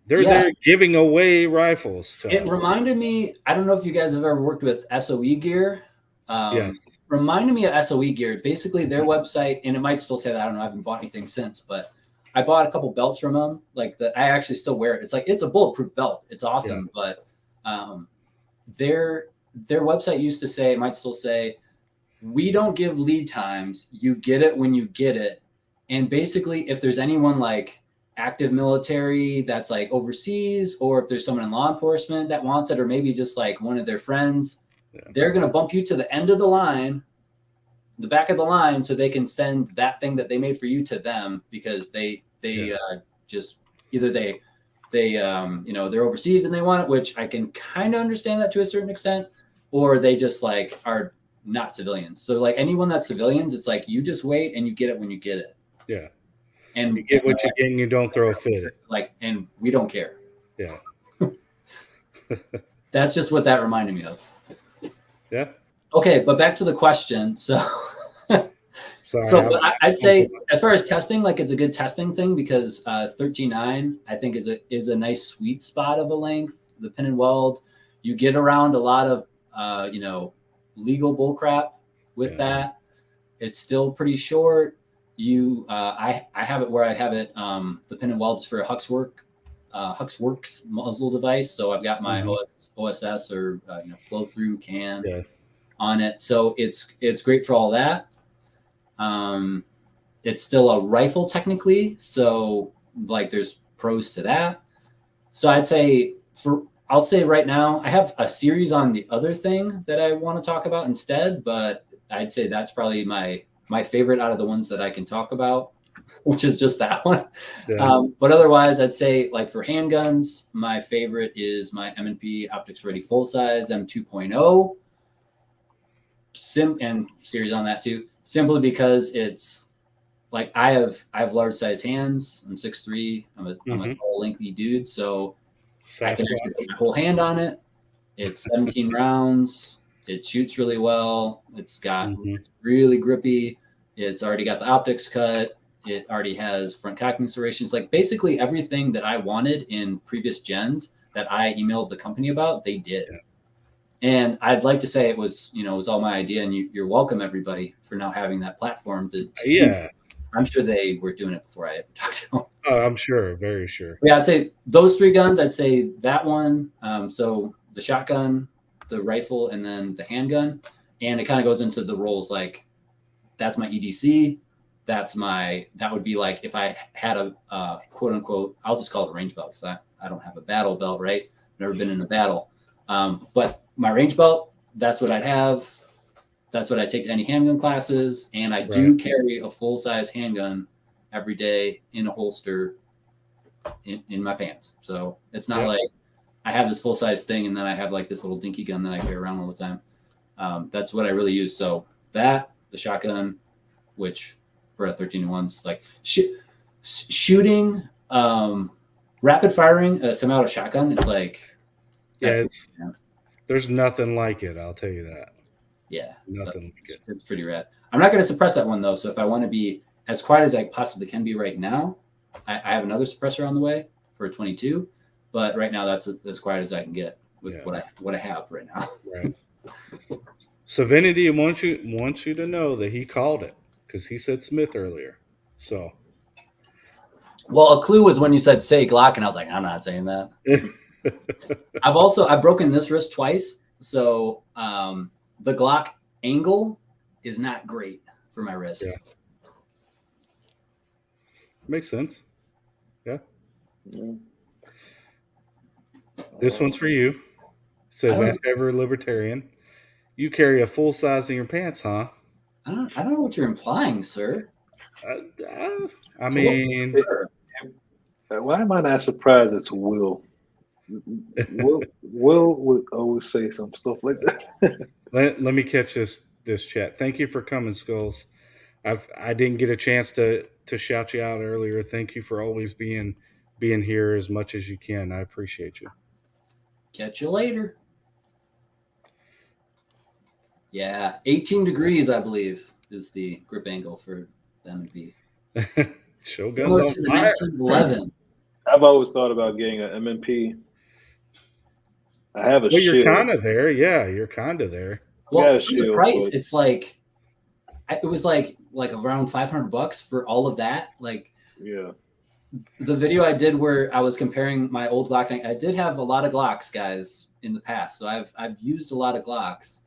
They're giving away rifles to us. Reminded me, I don't know if you guys have ever worked with SOE gear. Yes. Reminded me of SOE gear. Basically their website, and it might still say that, I don't know, I haven't bought anything since, but I bought a couple belts from them. Like I actually still wear it. It's a bulletproof belt. It's awesome. Yeah. But their website used to say, it might still say, we don't give lead times. You get it when you get it. And basically, if there's anyone like active military that's like overseas, or if there's someone in law enforcement that wants it, or maybe just like one of their friends, they're going to bump you to the end of the line, the back of the line, so they can send that thing that they made for you to them, because they just either they're overseas and they want it, which I can kind of understand that to a certain extent, or they just like are not civilians. So like anyone that's civilians, it's like you just wait and you get it when you get it. Yeah. And you get what you get and you don't throw a fit. Like, and we don't care. Yeah. That's just what that reminded me of. Yeah. Okay, but back to the question. So I'd say as far as testing, like it's a good testing thing, because 13.9 I think is a nice sweet spot of a length. The pin and weld, you get around a lot of legal bull crap with that. It's still pretty short. I have it where I have it. The pin and welds for a Huxworks muzzle device. So I've got my OSS or flow through can on it. So it's great for all that. It's still a rifle technically. So like there's pros to that. So I'll say right now I have a series on the other thing that I want to talk about instead, but I'd say that's probably my favorite out of the ones that I can talk about, which is just that one. Yeah. But otherwise, I'd say like for handguns, my favorite is my M&P Optics Ready Full Size M2.0. And series on that too, simply because it's like I have large size hands. I'm 6'3". I'm a tall, lengthy dude. So I can actually put my whole hand on it. It's 17 rounds. It shoots really well. It's really grippy. It's already got the optics cut. It already has front cocking serrations. Like basically everything that I wanted in previous gens that I emailed the company about, they did. Yeah. And I'd like to say it was all my idea, and you're welcome, everybody, for now having that platform to yeah. I'm sure they were doing it before I ever talked to them. Oh, I'm sure, very sure. Yeah, I'd say those 3 guns. I'd say that one. So the shotgun, the rifle, and then the handgun, and it kind of goes into the roles. Like that's my EDC. That would be like if I had a quote unquote. I'll just call it a range belt because I don't have a battle belt, right? Never been in a battle, but my range belt, that's what I'd have. That's what I take to any handgun classes. And I do carry a full-size handgun every day in a holster in my pants. So it's not like I have this full-size thing and then I have like this little dinky gun that I carry around all the time. That's what I really use. So that, the shotgun, which we're at 13-1s, like shooting, rapid firing a semi-auto shotgun, it's like, there's nothing like it. I'll tell you that. Yeah, nothing like it. It's pretty rad. I'm not going to suppress that one though. So if I want to be as quiet as I possibly can be right now, I have another suppressor on the way for a 22. But right now, that's as quiet as I can get with what I have right now. Right. Savinity wants you to know that he called it because he said Smith earlier. So. Well, a clue was when you said say Glock, and I was like, I'm not saying that. I've broken this wrist twice, so the Glock angle is not great for my wrist. Yeah. Makes sense. Yeah. This one's for you. It says Your Favorite Libertarian. You carry a full size in your pants, huh? I don't know what you're implying, sir. I mean, why am I not surprised it's Will? Will would always say some stuff like that. Let me catch this chat. Thank you for coming, Skulls. I didn't get a chance to shout you out earlier. Thank you for always being here as much as you can. I appreciate you. Catch you later. Yeah, 18 degrees, I believe, is the grip angle for the M&P. Show guns on fire. 1911. I've always thought about getting an M&P. I have a shield. You're kind of there. Yeah, you're kind of there. Well, for the price, it's like it was like around $500 for all of that. Like, yeah. The video I did where I was comparing my old Glock, I did have a lot of Glocks, guys, in the past. So I've used a lot of Glocks.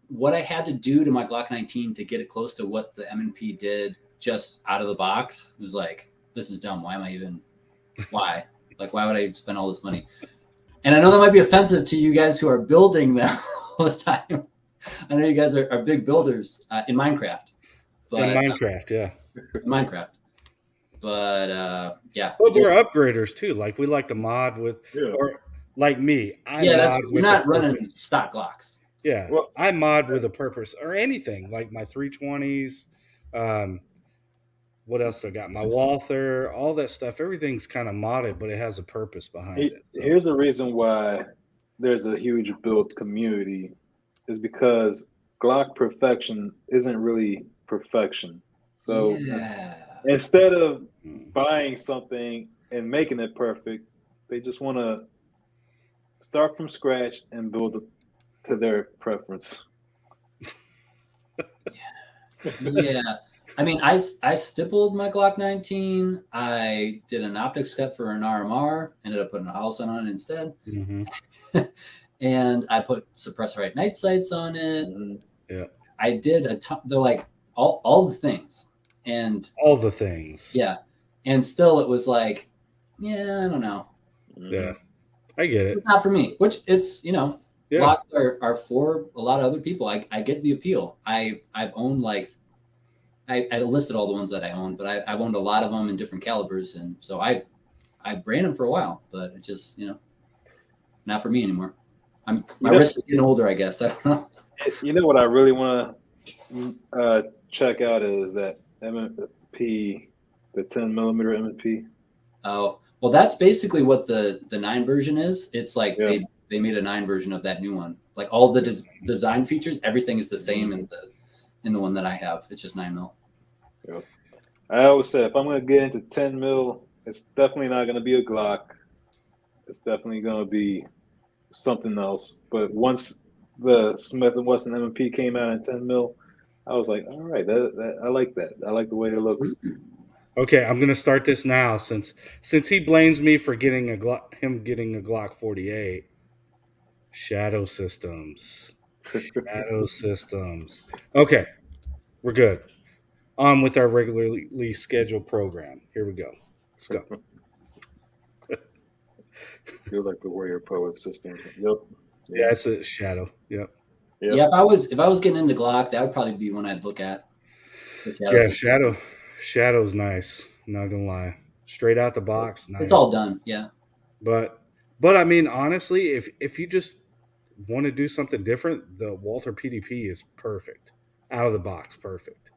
What I had to do to my Glock 19 to get it close to what the M&P did just out of the box was like, this is dumb. Why am I even? Why? Like, why would I spend all this money? And I know that might be offensive to you guys who are building them all the time. I know you guys are big builders in Minecraft. But, in Minecraft, yeah. Minecraft. But, yeah. Well, we're upgraders, too. Like, we like to mod with, or like me. We're not running stock Glocks. Yeah, well, I mod with a purpose or anything, like my 320s. What else do I got? My Walther, all that stuff. Everything's kind of modded, but it has a purpose behind it. So. Here's the reason why there's a huge build community is because Glock perfection isn't really perfection. So instead of buying something and making it perfect, they just want to start from scratch and build it to their preference. Yeah. I mean, I stippled my Glock 19. I did an optics cut for an RMR, ended up putting a house on it instead. Mm-hmm. And I put suppressor night sights on it. Mm-hmm. Yeah. I did a ton. They're like all the things. And all the things. Yeah. And still it was like, yeah, I don't know. Yeah. I get it. It's not for me, which it's, Glocks are for a lot of other people. I get the appeal. I've owned I listed all the ones that I owned, but I've owned a lot of them in different calibers. And so I ran them for a while, but it just, not for me anymore. My wrist is getting older, I guess. I don't know. You know what I really want to check out is that M&P, the 10 millimeter M&P. Oh, Well, that's basically what the 9 version is. It's like Yeah. they made a 9 version of that new one. Like all the design features, everything is the same in the one that I have. It's just 9 mil. Yeah. I always say if I'm going to get into 10 mil, it's definitely not going to be a Glock. It's definitely going to be something else. But once the Smith & Wesson M&P came out in 10 mil, I was like, all right, I like that. I like the way it looks. Okay, I'm gonna start this now since he blames me for getting a Glock 48. Shadow systems. Shadow systems. Okay, we're good. On with our regularly scheduled program. Here we go. Let's go. You're like the warrior poet system. Yep. Yeah, it's a shadow. Yep. Yeah, if I was getting into Glock, that would probably be one I'd look at. Yeah, Shadow's nice. I'm not gonna lie. Straight out the box, nice. It's all done. Yeah. But I mean, honestly, if you just want to do something different, the Walther PDP is perfect. Out of the box, perfect.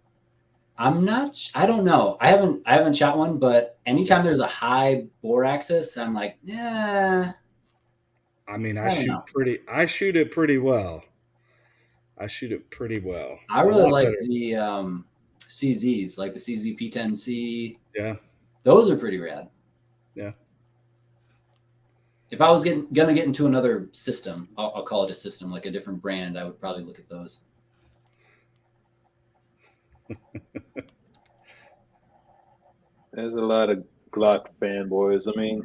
I don't know. I haven't shot one, but anytime there's a high bore axis, I'm like, yeah. I mean, I shoot it pretty well. I really like the CZs, like the CZ P10C. Yeah. Those are pretty rad. Yeah. If I was gonna get into another system, I'll call it a system, like a different brand, I would probably look at those. There's a lot of Glock fanboys. I mean,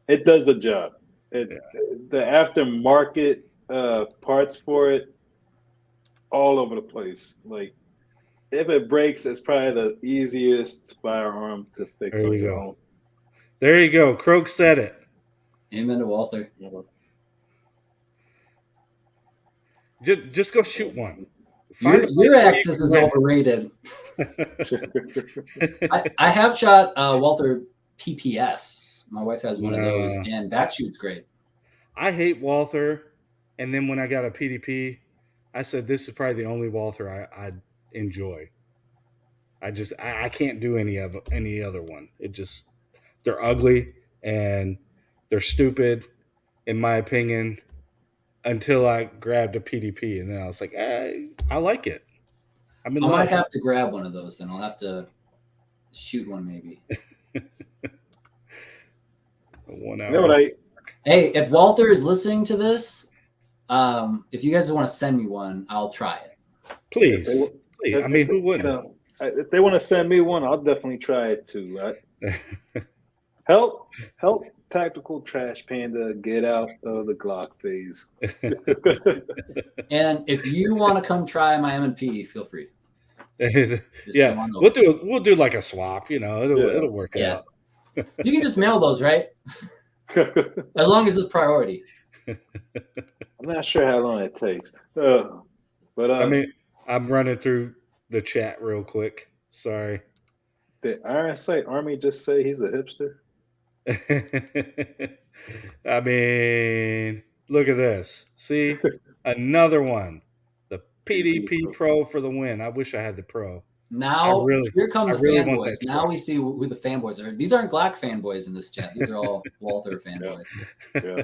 it does the job. The aftermarket parts for it, all over the place. Like, if it breaks, it's probably the easiest firearm to fix on your own. There you go. Croak said it. Amen to Walther. Just go shoot one. Your axis is overrated. I have shot Walther PPS. My wife has one of those, and that shoots great. I hate Walther, and then when I got a PDP, I said this is probably the only Walther I enjoy. I can't do any other one. They're ugly and they're stupid, in my opinion. Until I grabbed a PDP, and then I was like, I like it. I might have to grab one of those, then I'll have to shoot one maybe. 1 hour. Hey, if Walther is listening to this, if you guys want to send me one, I'll try it. Please. I mean, who wouldn't? If they want to send me one, I'll definitely try it too. Right? Help Tactical Trash Panda get out of the Glock phase. And if you want to come try my M&P, feel free. Yeah, we'll do like a swap. It'll work out. You can just mail those, right? As long as it's priority. I'm not sure how long it takes. But I mean, I'm running through the chat real quick. Sorry. Did Iron Sight Army just say he's a hipster? I mean, look at this. See, another one. The PDP Pro for the win. I wish I had the Pro. Now, here come the fanboys. Now we see who the fanboys are. These aren't Glock fanboys in this chat. These are all Walther fanboys. Yeah.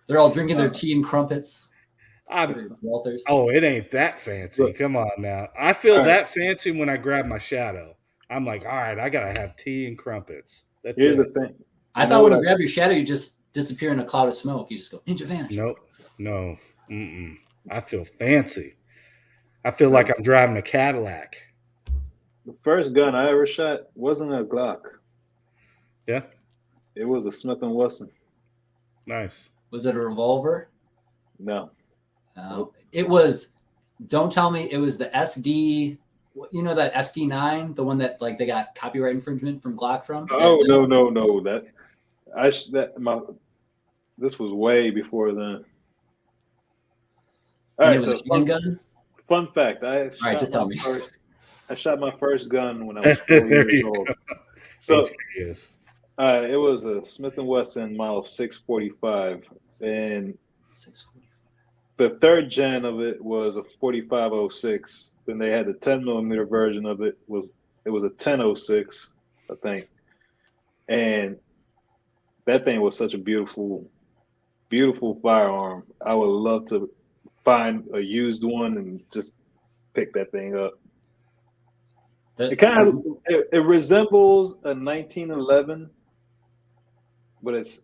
They're all drinking their tea and crumpets. Walters. Oh, it ain't that fancy. Come on now. I feel that fancy when I grab my Shadow. I'm like, all right, I got to have tea and crumpets. Here's the thing. I thought when you grab your Shadow, you just disappear in a cloud of smoke. You just go, ninja vanish. Nope. No. Mm-mm. I feel fancy. I feel like I'm driving a Cadillac. The first gun I ever shot wasn't a Glock. Yeah? It was a Smith & Wesson. Nice. Was it a revolver? No. It was, don't tell me, it was the SD, that SD9, the one that they got copyright infringement from Glock from? No. This was way before then. All right, so fun fact. I shot my first gun when I was 4 years old. So it was a Smith & Wesson model 645, and the third gen of it was a 4506. Then they had the 10 millimeter version of it. It was a 1006, I think. And that thing was such a beautiful firearm. I would love to find a used one and just pick that thing up. It resembles a 1911, but it's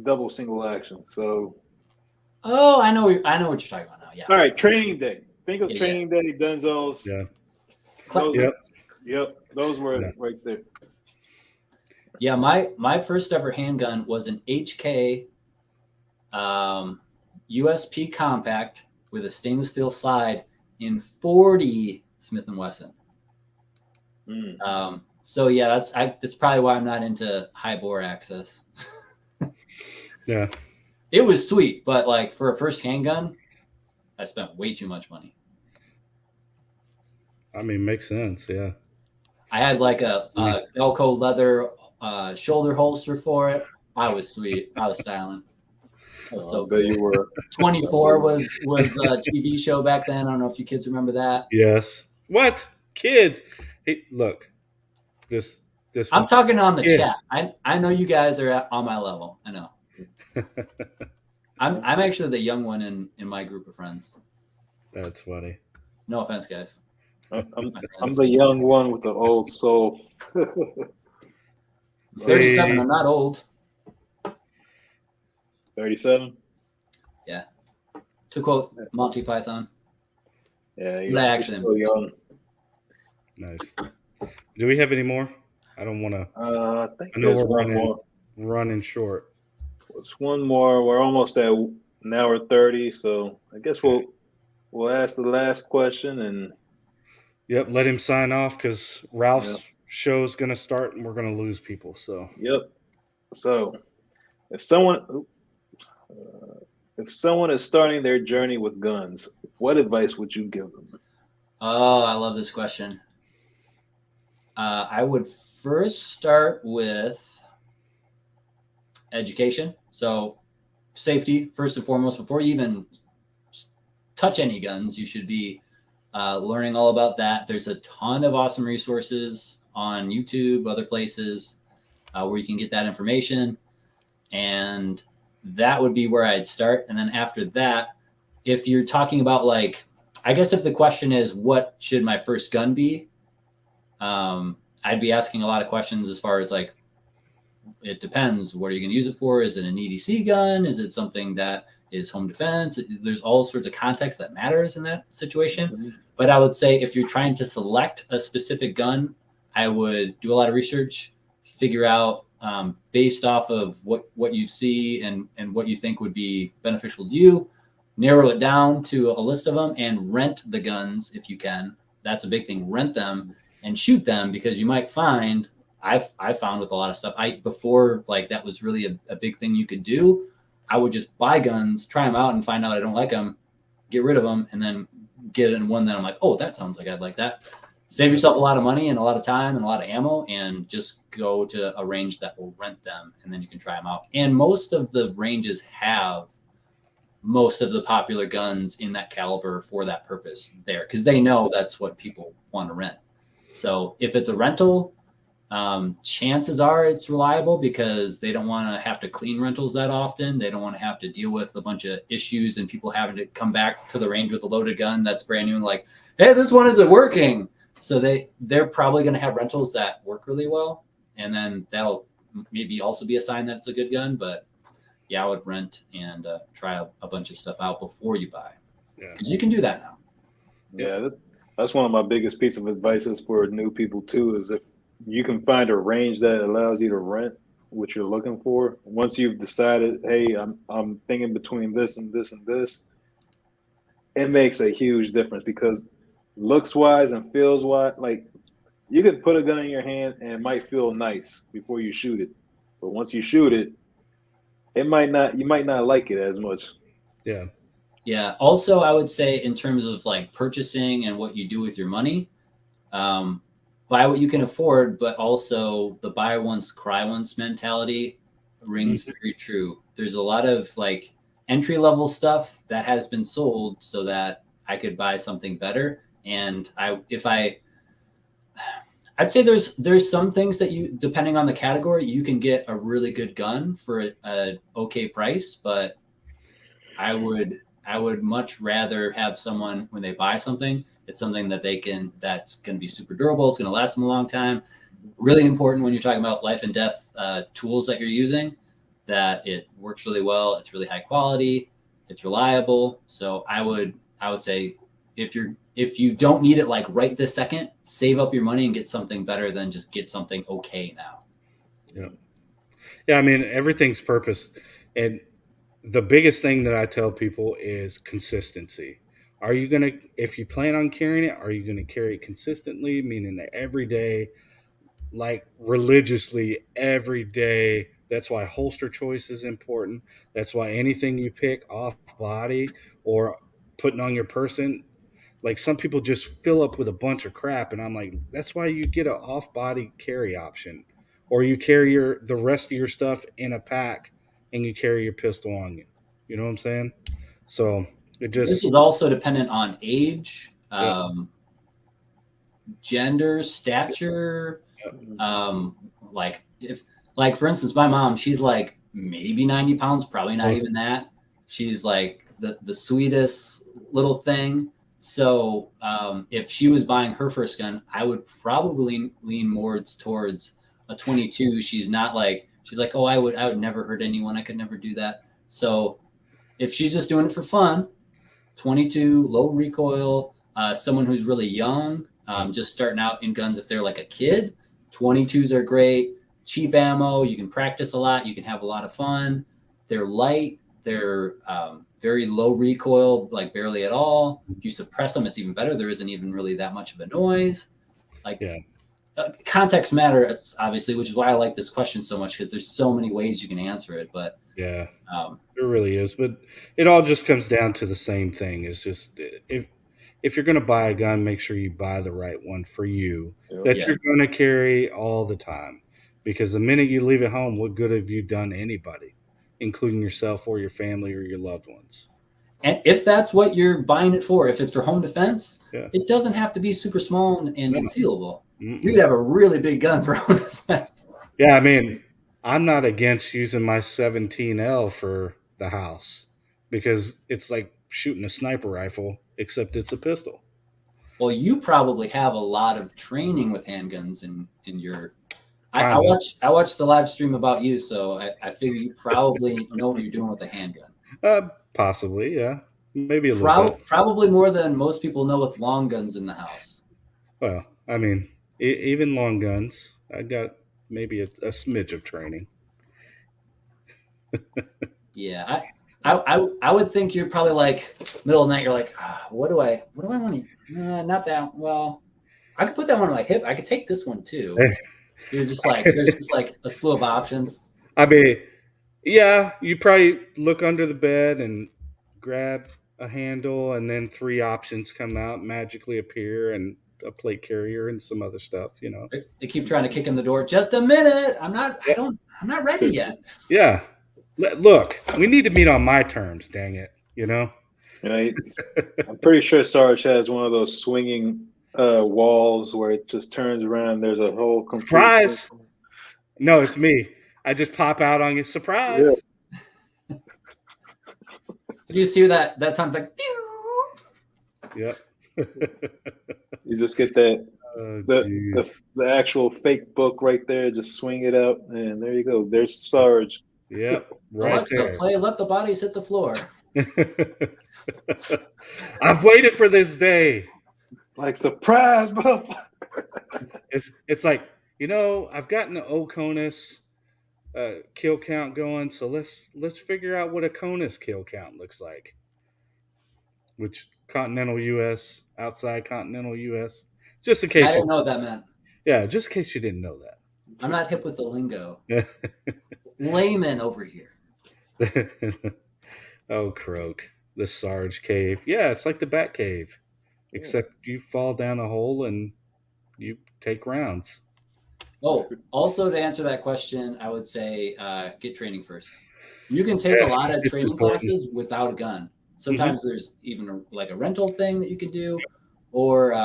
double single action. So, I know what you're talking about now. Yeah. All right, Training Day. Think of Training Day, Denzel's. Yeah. Those were right there. Yeah, my first ever handgun was an HK USP compact with a stainless steel slide in 40 Smith & Wesson. So yeah, that's probably why I'm not into high bore access. Yeah. It was sweet, but like for a first handgun, I spent way too much money. I mean, makes sense. Yeah. I had like a Elko leather shoulder holster for it. I was sweet. I was styling. I was so good. You were. 24 was a TV show back then. I don't know if you kids remember that. Yes. What? Kids? Hey, look. This. I'm talking on the chat. I know you guys are on my level. I know. I'm actually the young one in my group of friends. That's funny. No offense, guys. I'm the young one with the old soul. 37. I'm not old. 37. Yeah. To quote Monty Python. Yeah, you're still young. Nice. Do we have any more? I don't want to. I know we're running short. It's one more. We're almost at an hour 30, so I guess we'll ask the last question and. Yep, let him sign off because Ralph's show is going to start and we're going to lose people. So. Yep. So, if someone is starting their journey with guns, what advice would you give them? Oh, I love this question. I would first start with education. So safety, first and foremost, before you even touch any guns, you should be learning all about that. There's a ton of awesome resources on YouTube, other places where you can get that information. And that would be where I'd start. And then after that, if you're talking about like, I guess if the question is, what should my first gun be? I'd be asking a lot of questions as far as like, it depends. What are you going to use it for? Is it an EDC gun? Is it something that is home defense? There's all sorts of context that matters in that situation. Mm-hmm. But I would say if you're trying to select a specific gun, I would do a lot of research, figure out based off of what you see and what you think would be beneficial to you, narrow it down to a list of them and rent the guns if you can. That's a big thing. Rent them and shoot them, because you might find, I found with a lot of stuff, before like that was really a big thing you could do. I would just buy guns, try them out and find out I don't like them, get rid of them, and then get in one that I'm like, oh, that sounds like I'd like that. Save yourself a lot of money and a lot of time and a lot of ammo, and just go to a range that will rent them, and then you can try them out. And most of the ranges have most of the popular guns in that caliber for that purpose there, because they know that's what people want to rent. So if it's a rental, chances are it's reliable, because they don't want to have to clean rentals that often. They don't want to have to deal with a bunch of issues and people having to come back to the range with a loaded gun that's brand new and like, hey, this one isn't working. So they're probably going to have rentals that work really well. And then that'll maybe also be a sign that it's a good gun. But yeah, I would rent and try a bunch of stuff out before you buy. Because you can do that now. Yeah, that's one of my biggest pieces of advice is for new people too, is if you can find a range that allows you to rent what you're looking for. Once you've decided, hey, I'm thinking between this and this and this, it makes a huge difference, because looks wise and feels wise, like you could put a gun in your hand and it might feel nice before you shoot it, but once you shoot it, you might not like it as much. Yeah. Also, I would say in terms of like purchasing and what you do with your money, buy what you can afford, but also the buy once, cry once mentality rings very true. There's a lot of like entry level stuff that has been sold so that I could buy something better. And I'd say there's some things that you, depending on the category, you can get a really good gun for a okay price, but I would much rather have someone, when they buy something, it's something that that's going to be super durable. It's going to last them a long time. Really important when you're talking about life and death tools that you're using, that it works really well. It's really high quality. It's reliable. So I would say, if you don't need it like right this second, save up your money and get something better than just get something okay now. Yeah. I mean, everything's purpose. And the biggest thing that I tell people is consistency. If you plan on carrying it, are you going to carry it consistently? Meaning that every day, like religiously every day. That's why holster choice is important. That's why anything you pick off body or putting on your person, like some people just fill up with a bunch of crap, and I'm like, that's why you get an off body carry option, or you carry the rest of your stuff in a pack and you carry your pistol on you. You know what I'm saying? So it This just is also dependent on age, Yep. gender, stature. Like for instance, my mom, she's like maybe 90 pounds, probably not even that. She's like the sweetest little thing. So if she was buying her first gun, I would probably lean more towards a 22. She's like, oh, I would never hurt anyone. I could never do that. So if she's just doing it for fun, 22, low recoil, someone who's really young, just starting out in guns, if they're like a kid, 22s are great. Cheap ammo, you can practice a lot, you can have a lot of fun. They're light, they're very low recoil, like barely at all. If you suppress them, it's even better. There isn't even really that much of a noise. Context matters, obviously, which is why I like this question so much, because there's so many ways you can answer it. But yeah, it really is. But it all just comes down to the same thing. It's just if you're going to buy a gun, make sure you buy the right one for you that you're going to carry all the time. Because the minute you leave it home, what good have you done anybody, including yourself or your family or your loved ones? And if that's what you're buying it for, if it's for home defense, it doesn't have to be super small and concealable. You could have a really big gun for home defense. Yeah, I mean, I'm not against using my 17L for the house because it's like shooting a sniper rifle, except it's a pistol. Well, you probably have a lot of training with handguns in your. I watched the live stream about you, so I figure you probably know what you're doing with a handgun. Possibly, yeah, maybe a little bit. Probably more than most people know with long guns in the house. Well, I mean, even long guns, I got maybe a smidge of training. Yeah, I would think you're probably like middle of the night. You're like, what do I want to? Not that. Well, I could put that one on my hip. I could take this one too. There's just like a slew of options. I mean, yeah, you probably look under the bed and grab a handle, and then 3 options come out, magically appear, and a plate carrier and some other stuff. You know, they keep trying to kick in the door. Just a minute. I'm not ready yet. Yeah. Look, we need to meet on my terms, dang it. You know? I'm pretty sure Sarge has one of those swinging walls where it just turns around. There's a whole surprise. No, it's me. I just pop out on you. Surprise. Yeah. Did you see that sounds like Yep. You just get that the actual fake book right there, just swing it out, and there you go. There's Sarge. Yep. Right. Alexa, there. Play Let the Bodies Hit the Floor. I've waited for this day. Like, surprise, bro. It's like, I've gotten the OCONUS kill count going, so let's figure out what a CONUS kill count looks like. Which continental US, outside continental US. Just in case. I didn't know what that meant. Yeah, just in case you didn't know that. I'm not hip with the lingo. Layman over here. Oh, croak. The Sarge cave. Yeah, it's like the Bat Cave. Except you fall down a hole and you take rounds. Oh, also to answer that question, I would say get training first. You can take a lot of training classes without a gun. Sometimes there's even a rental thing that you can do, or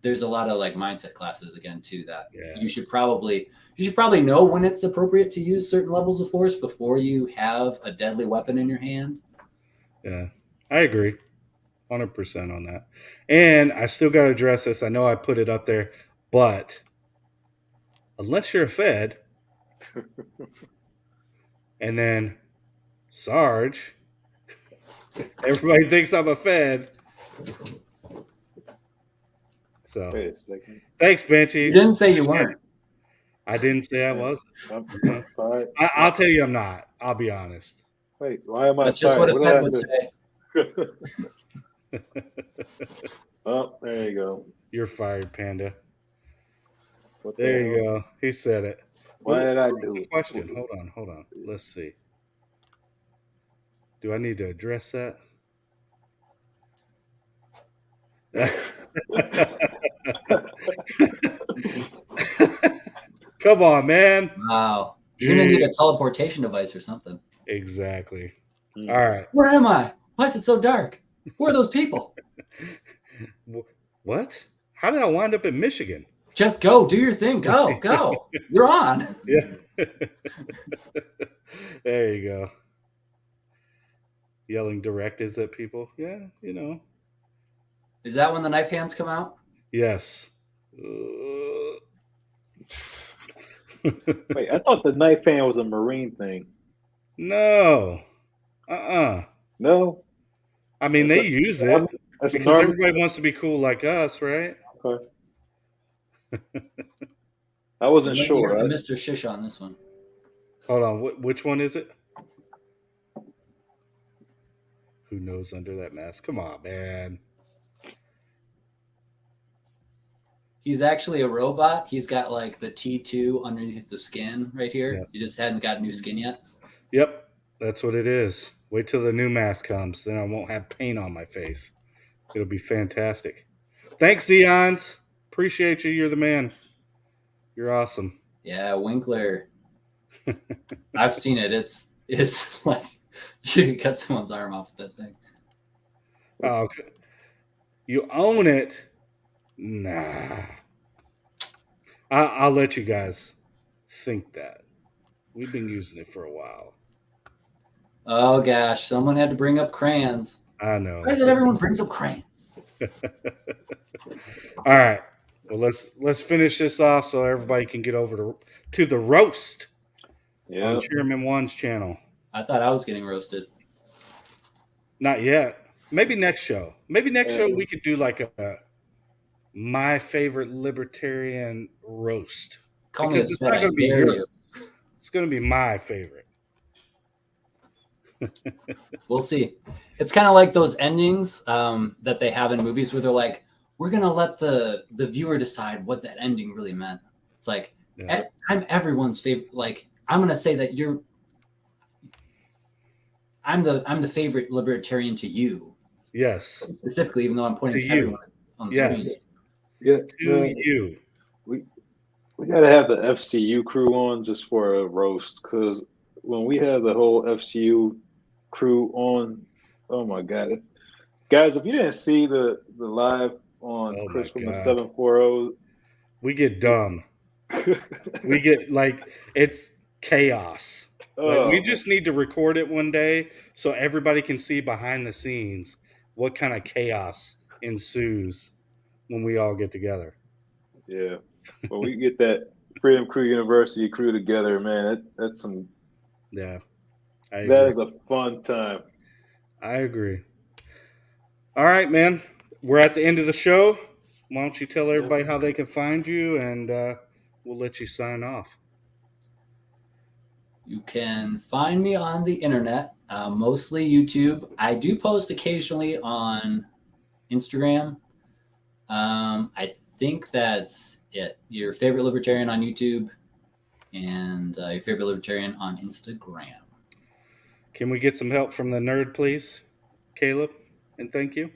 there's a lot of like mindset classes again too that Yeah. you should probably know when it's appropriate to use certain levels of force before you have a deadly weapon in your hand. Yeah, I agree 100% on that. And I still got to address this. I know I put it up there, but unless you're a Fed, and then Sarge, everybody thinks I'm a Fed. So Wait a second. thanks, Benchies. You didn't say you weren't. I didn't say I wasn't. I'm fired. I'll tell you I'm not. I'll be honest. Wait, why am I That's just fired? what a What Fed did would I say. do? Oh, there you go. You're fired, Panda. What the There you hell? go. He said it. Why did I What's do the it? question? Hold on. Let's see. Do I need to address that? Come on, man. Wow. You're going to need a teleportation device or something. Exactly. Hmm. All right. Where am I? Why is it so dark? Who are those people? What? How did I wind up in Michigan? Just go. Do your thing. Go. Go. You're on. Yeah. There you go. Yelling directives at people. Yeah, you know. Is that when the knife hands come out? Yes. Wait, I thought the knife hand was a Marine thing. No. No? I mean, That's they use Army- it That's an because Army. everybody wants to be cool like us, right? Okay. I wasn't I'm sure. from Mr. Shish on this one. Hold on. Which one is it? Who knows under that mask? Come on, man. He's actually a robot. He's got like the T2 underneath the skin right here. Yeah. He just hadn't got new skin yet. Yep, that's what it is. Wait till the new mask comes. Then I won't have paint on my face. It'll be fantastic. Thanks, Zeons. Appreciate you. You're the man. You're awesome. Yeah, Winkler. I've seen it. It's like you could cut someone's arm off with that thing. Oh, okay. You own it? Nah. I'll let you guys think that. We've been using it for a while. Oh gosh, someone had to bring up crayons. I know. Why is it everyone brings up crayons? All right. Well, let's finish this off so everybody can get over to the roast on Chairman One's channel. I thought I was getting roasted. Not yet. Maybe next show. Maybe next show we could do like a my favorite libertarian roast. Call me a it's Fed, not I going to be dare yours. you. It's going to be my favorite. We'll see. It's kind of like those endings that they have in movies where they're like, we're going to let the viewer decide what that ending really meant. It's like, I'm everyone's favorite. Like, I'm going to say that I'm the favorite libertarian to you. Yes. Specifically, even though I'm pointing to everyone on the screen. Yeah. To you. We got to have the FCU crew on just for a roast, because when we have the whole FCU crew on, oh my God. Guys, if you didn't see the live on Chris from the 740, we get dumb. We get like, it's chaos. Like, we just need to record it one day so everybody can see behind the scenes what kind of chaos ensues when we all get together. Yeah. When we get that Freedom Crew University crew together, man, that's some. Yeah. That is a fun time. I agree. All right, man. We're at the end of the show. Why don't you tell everybody how they can find you, and we'll let you sign off. You can find me on the internet, mostly YouTube. I do post occasionally on Instagram. I think that's it. Your Favorite Libertarian on YouTube and Your Favorite Libertarian on Instagram. Can we get some help from the nerd, please, Caleb? And thank you.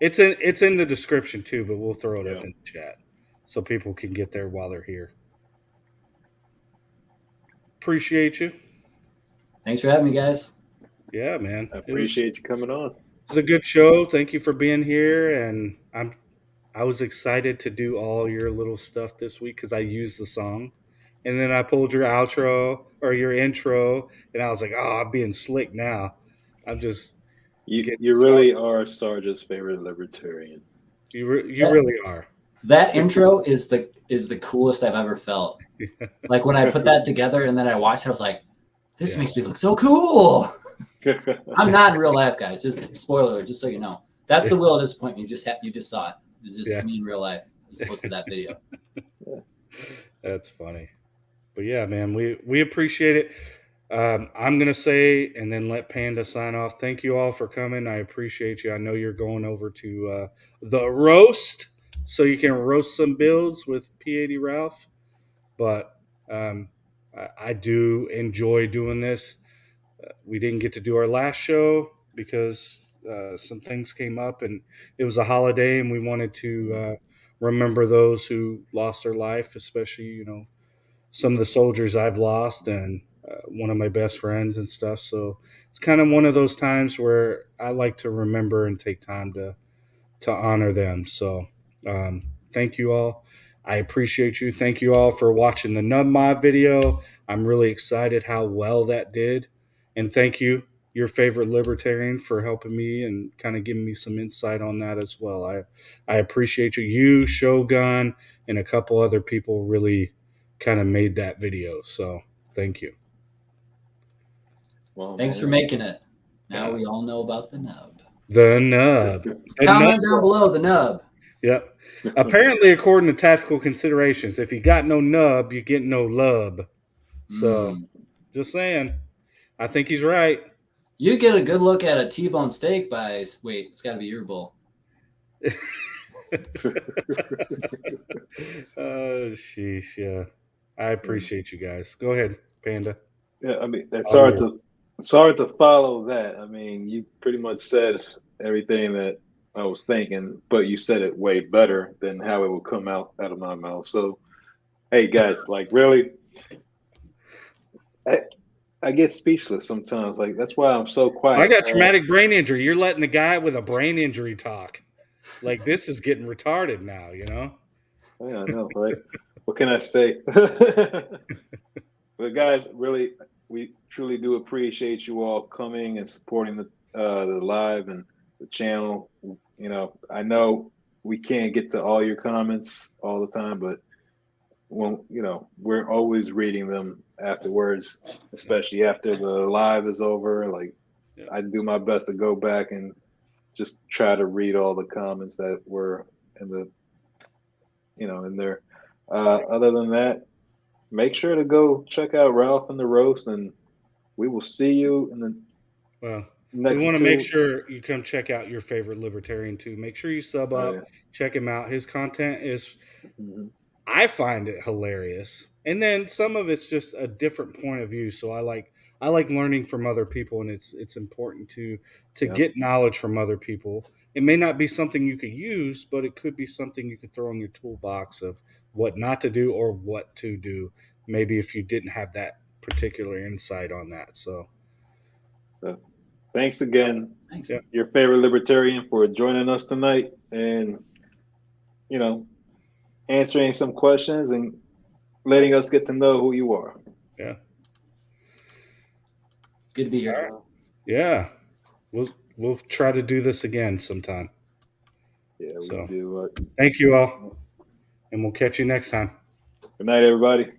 It's in the description too, but we'll throw it up in the chat so people can get there while they're here. Appreciate you. Thanks for having me, guys. Yeah, man. I appreciate you coming on. It was a good show. Thank you for being here, and I was excited to do all your little stuff this week because I used the song. And then I pulled your outro or your intro, and I was like, oh, I'm being slick now. I'm just getting You really are Sarge's favorite libertarian. you Yeah. really are. That intro is the coolest I've ever felt. Like when I put that together and then I watched it, I was like, this makes me look so cool. I'm not in real life, guys. Just spoiler alert, just so you know. That's the Will of Disappointment. You just saw it. It was just me in real life as opposed to that video. That's funny. But yeah, man, we appreciate it. I'm going to say and then let Panda sign off. Thank you all for coming. I appreciate you. I know you're going over to the roast so you can roast some builds with P80 Ralph. But I do enjoy doing this. We didn't get to do our last show because some things came up and it was a holiday and we wanted to remember those who lost their life, especially, some of the soldiers I've lost and one of my best friends and stuff. So it's kind of one of those times where I like to remember and take time to honor them. So thank you all. I appreciate you. Thank you all for watching the Nub Mob video. I'm really excited how well that did. And thank you, Your Favorite Libertarian, for helping me and kind of giving me some insight on that as well. I appreciate you. You, Shogun, and a couple other people really kind of made that video. So thank you. Well, Thanks for making it. Now we all know about the nub. The nub. Comment down below the nub. Yep. Apparently, according to Tactical Considerations, if you got no nub, you get no lub. So, just saying. I think he's right. You get a good look at a T-bone steak by wait. It's got to be your bull. Oh, sheesh. Yeah. I appreciate you guys. Go ahead, Panda. Yeah, I mean, it's hard to follow that. I mean, you pretty much said everything that I was thinking, but you said it way better than how it would come out of my mouth. So, hey, guys, like, really, I get speechless sometimes. Like, that's why I'm so quiet. I got traumatic brain injury. You're letting the guy with a brain injury talk. Like, this is getting retarded now, Yeah, I know, right? What can I say? But guys, really, we truly do appreciate you all coming and supporting the live and the channel. I know we can't get to all your comments all the time, but we're always reading them afterwards, especially after the live is over. Like, I do my best to go back and just try to read all the comments that were in the, in there. Other than that, make sure to go check out Ralph and the Roast, and we will see you in the next. We want to make sure you come check out Your Favorite Libertarian too. Make sure you sub up, check him out. His content is, I find it hilarious, and then some of it's just a different point of view. So I like learning from other people, and it's important to get knowledge from other people. It may not be something you could use, but it could be something you could throw in your toolbox of what not to do or what to do. Maybe if you didn't have that particular insight on that. So thanks again. Thanks. Your Favorite Libertarian, for joining us tonight and, answering some questions and letting us get to know who you are. Yeah. Good to be here. Yeah. We'll try to do this again sometime. Yeah, we do. Thank you all, and we'll catch you next time. Good night, everybody.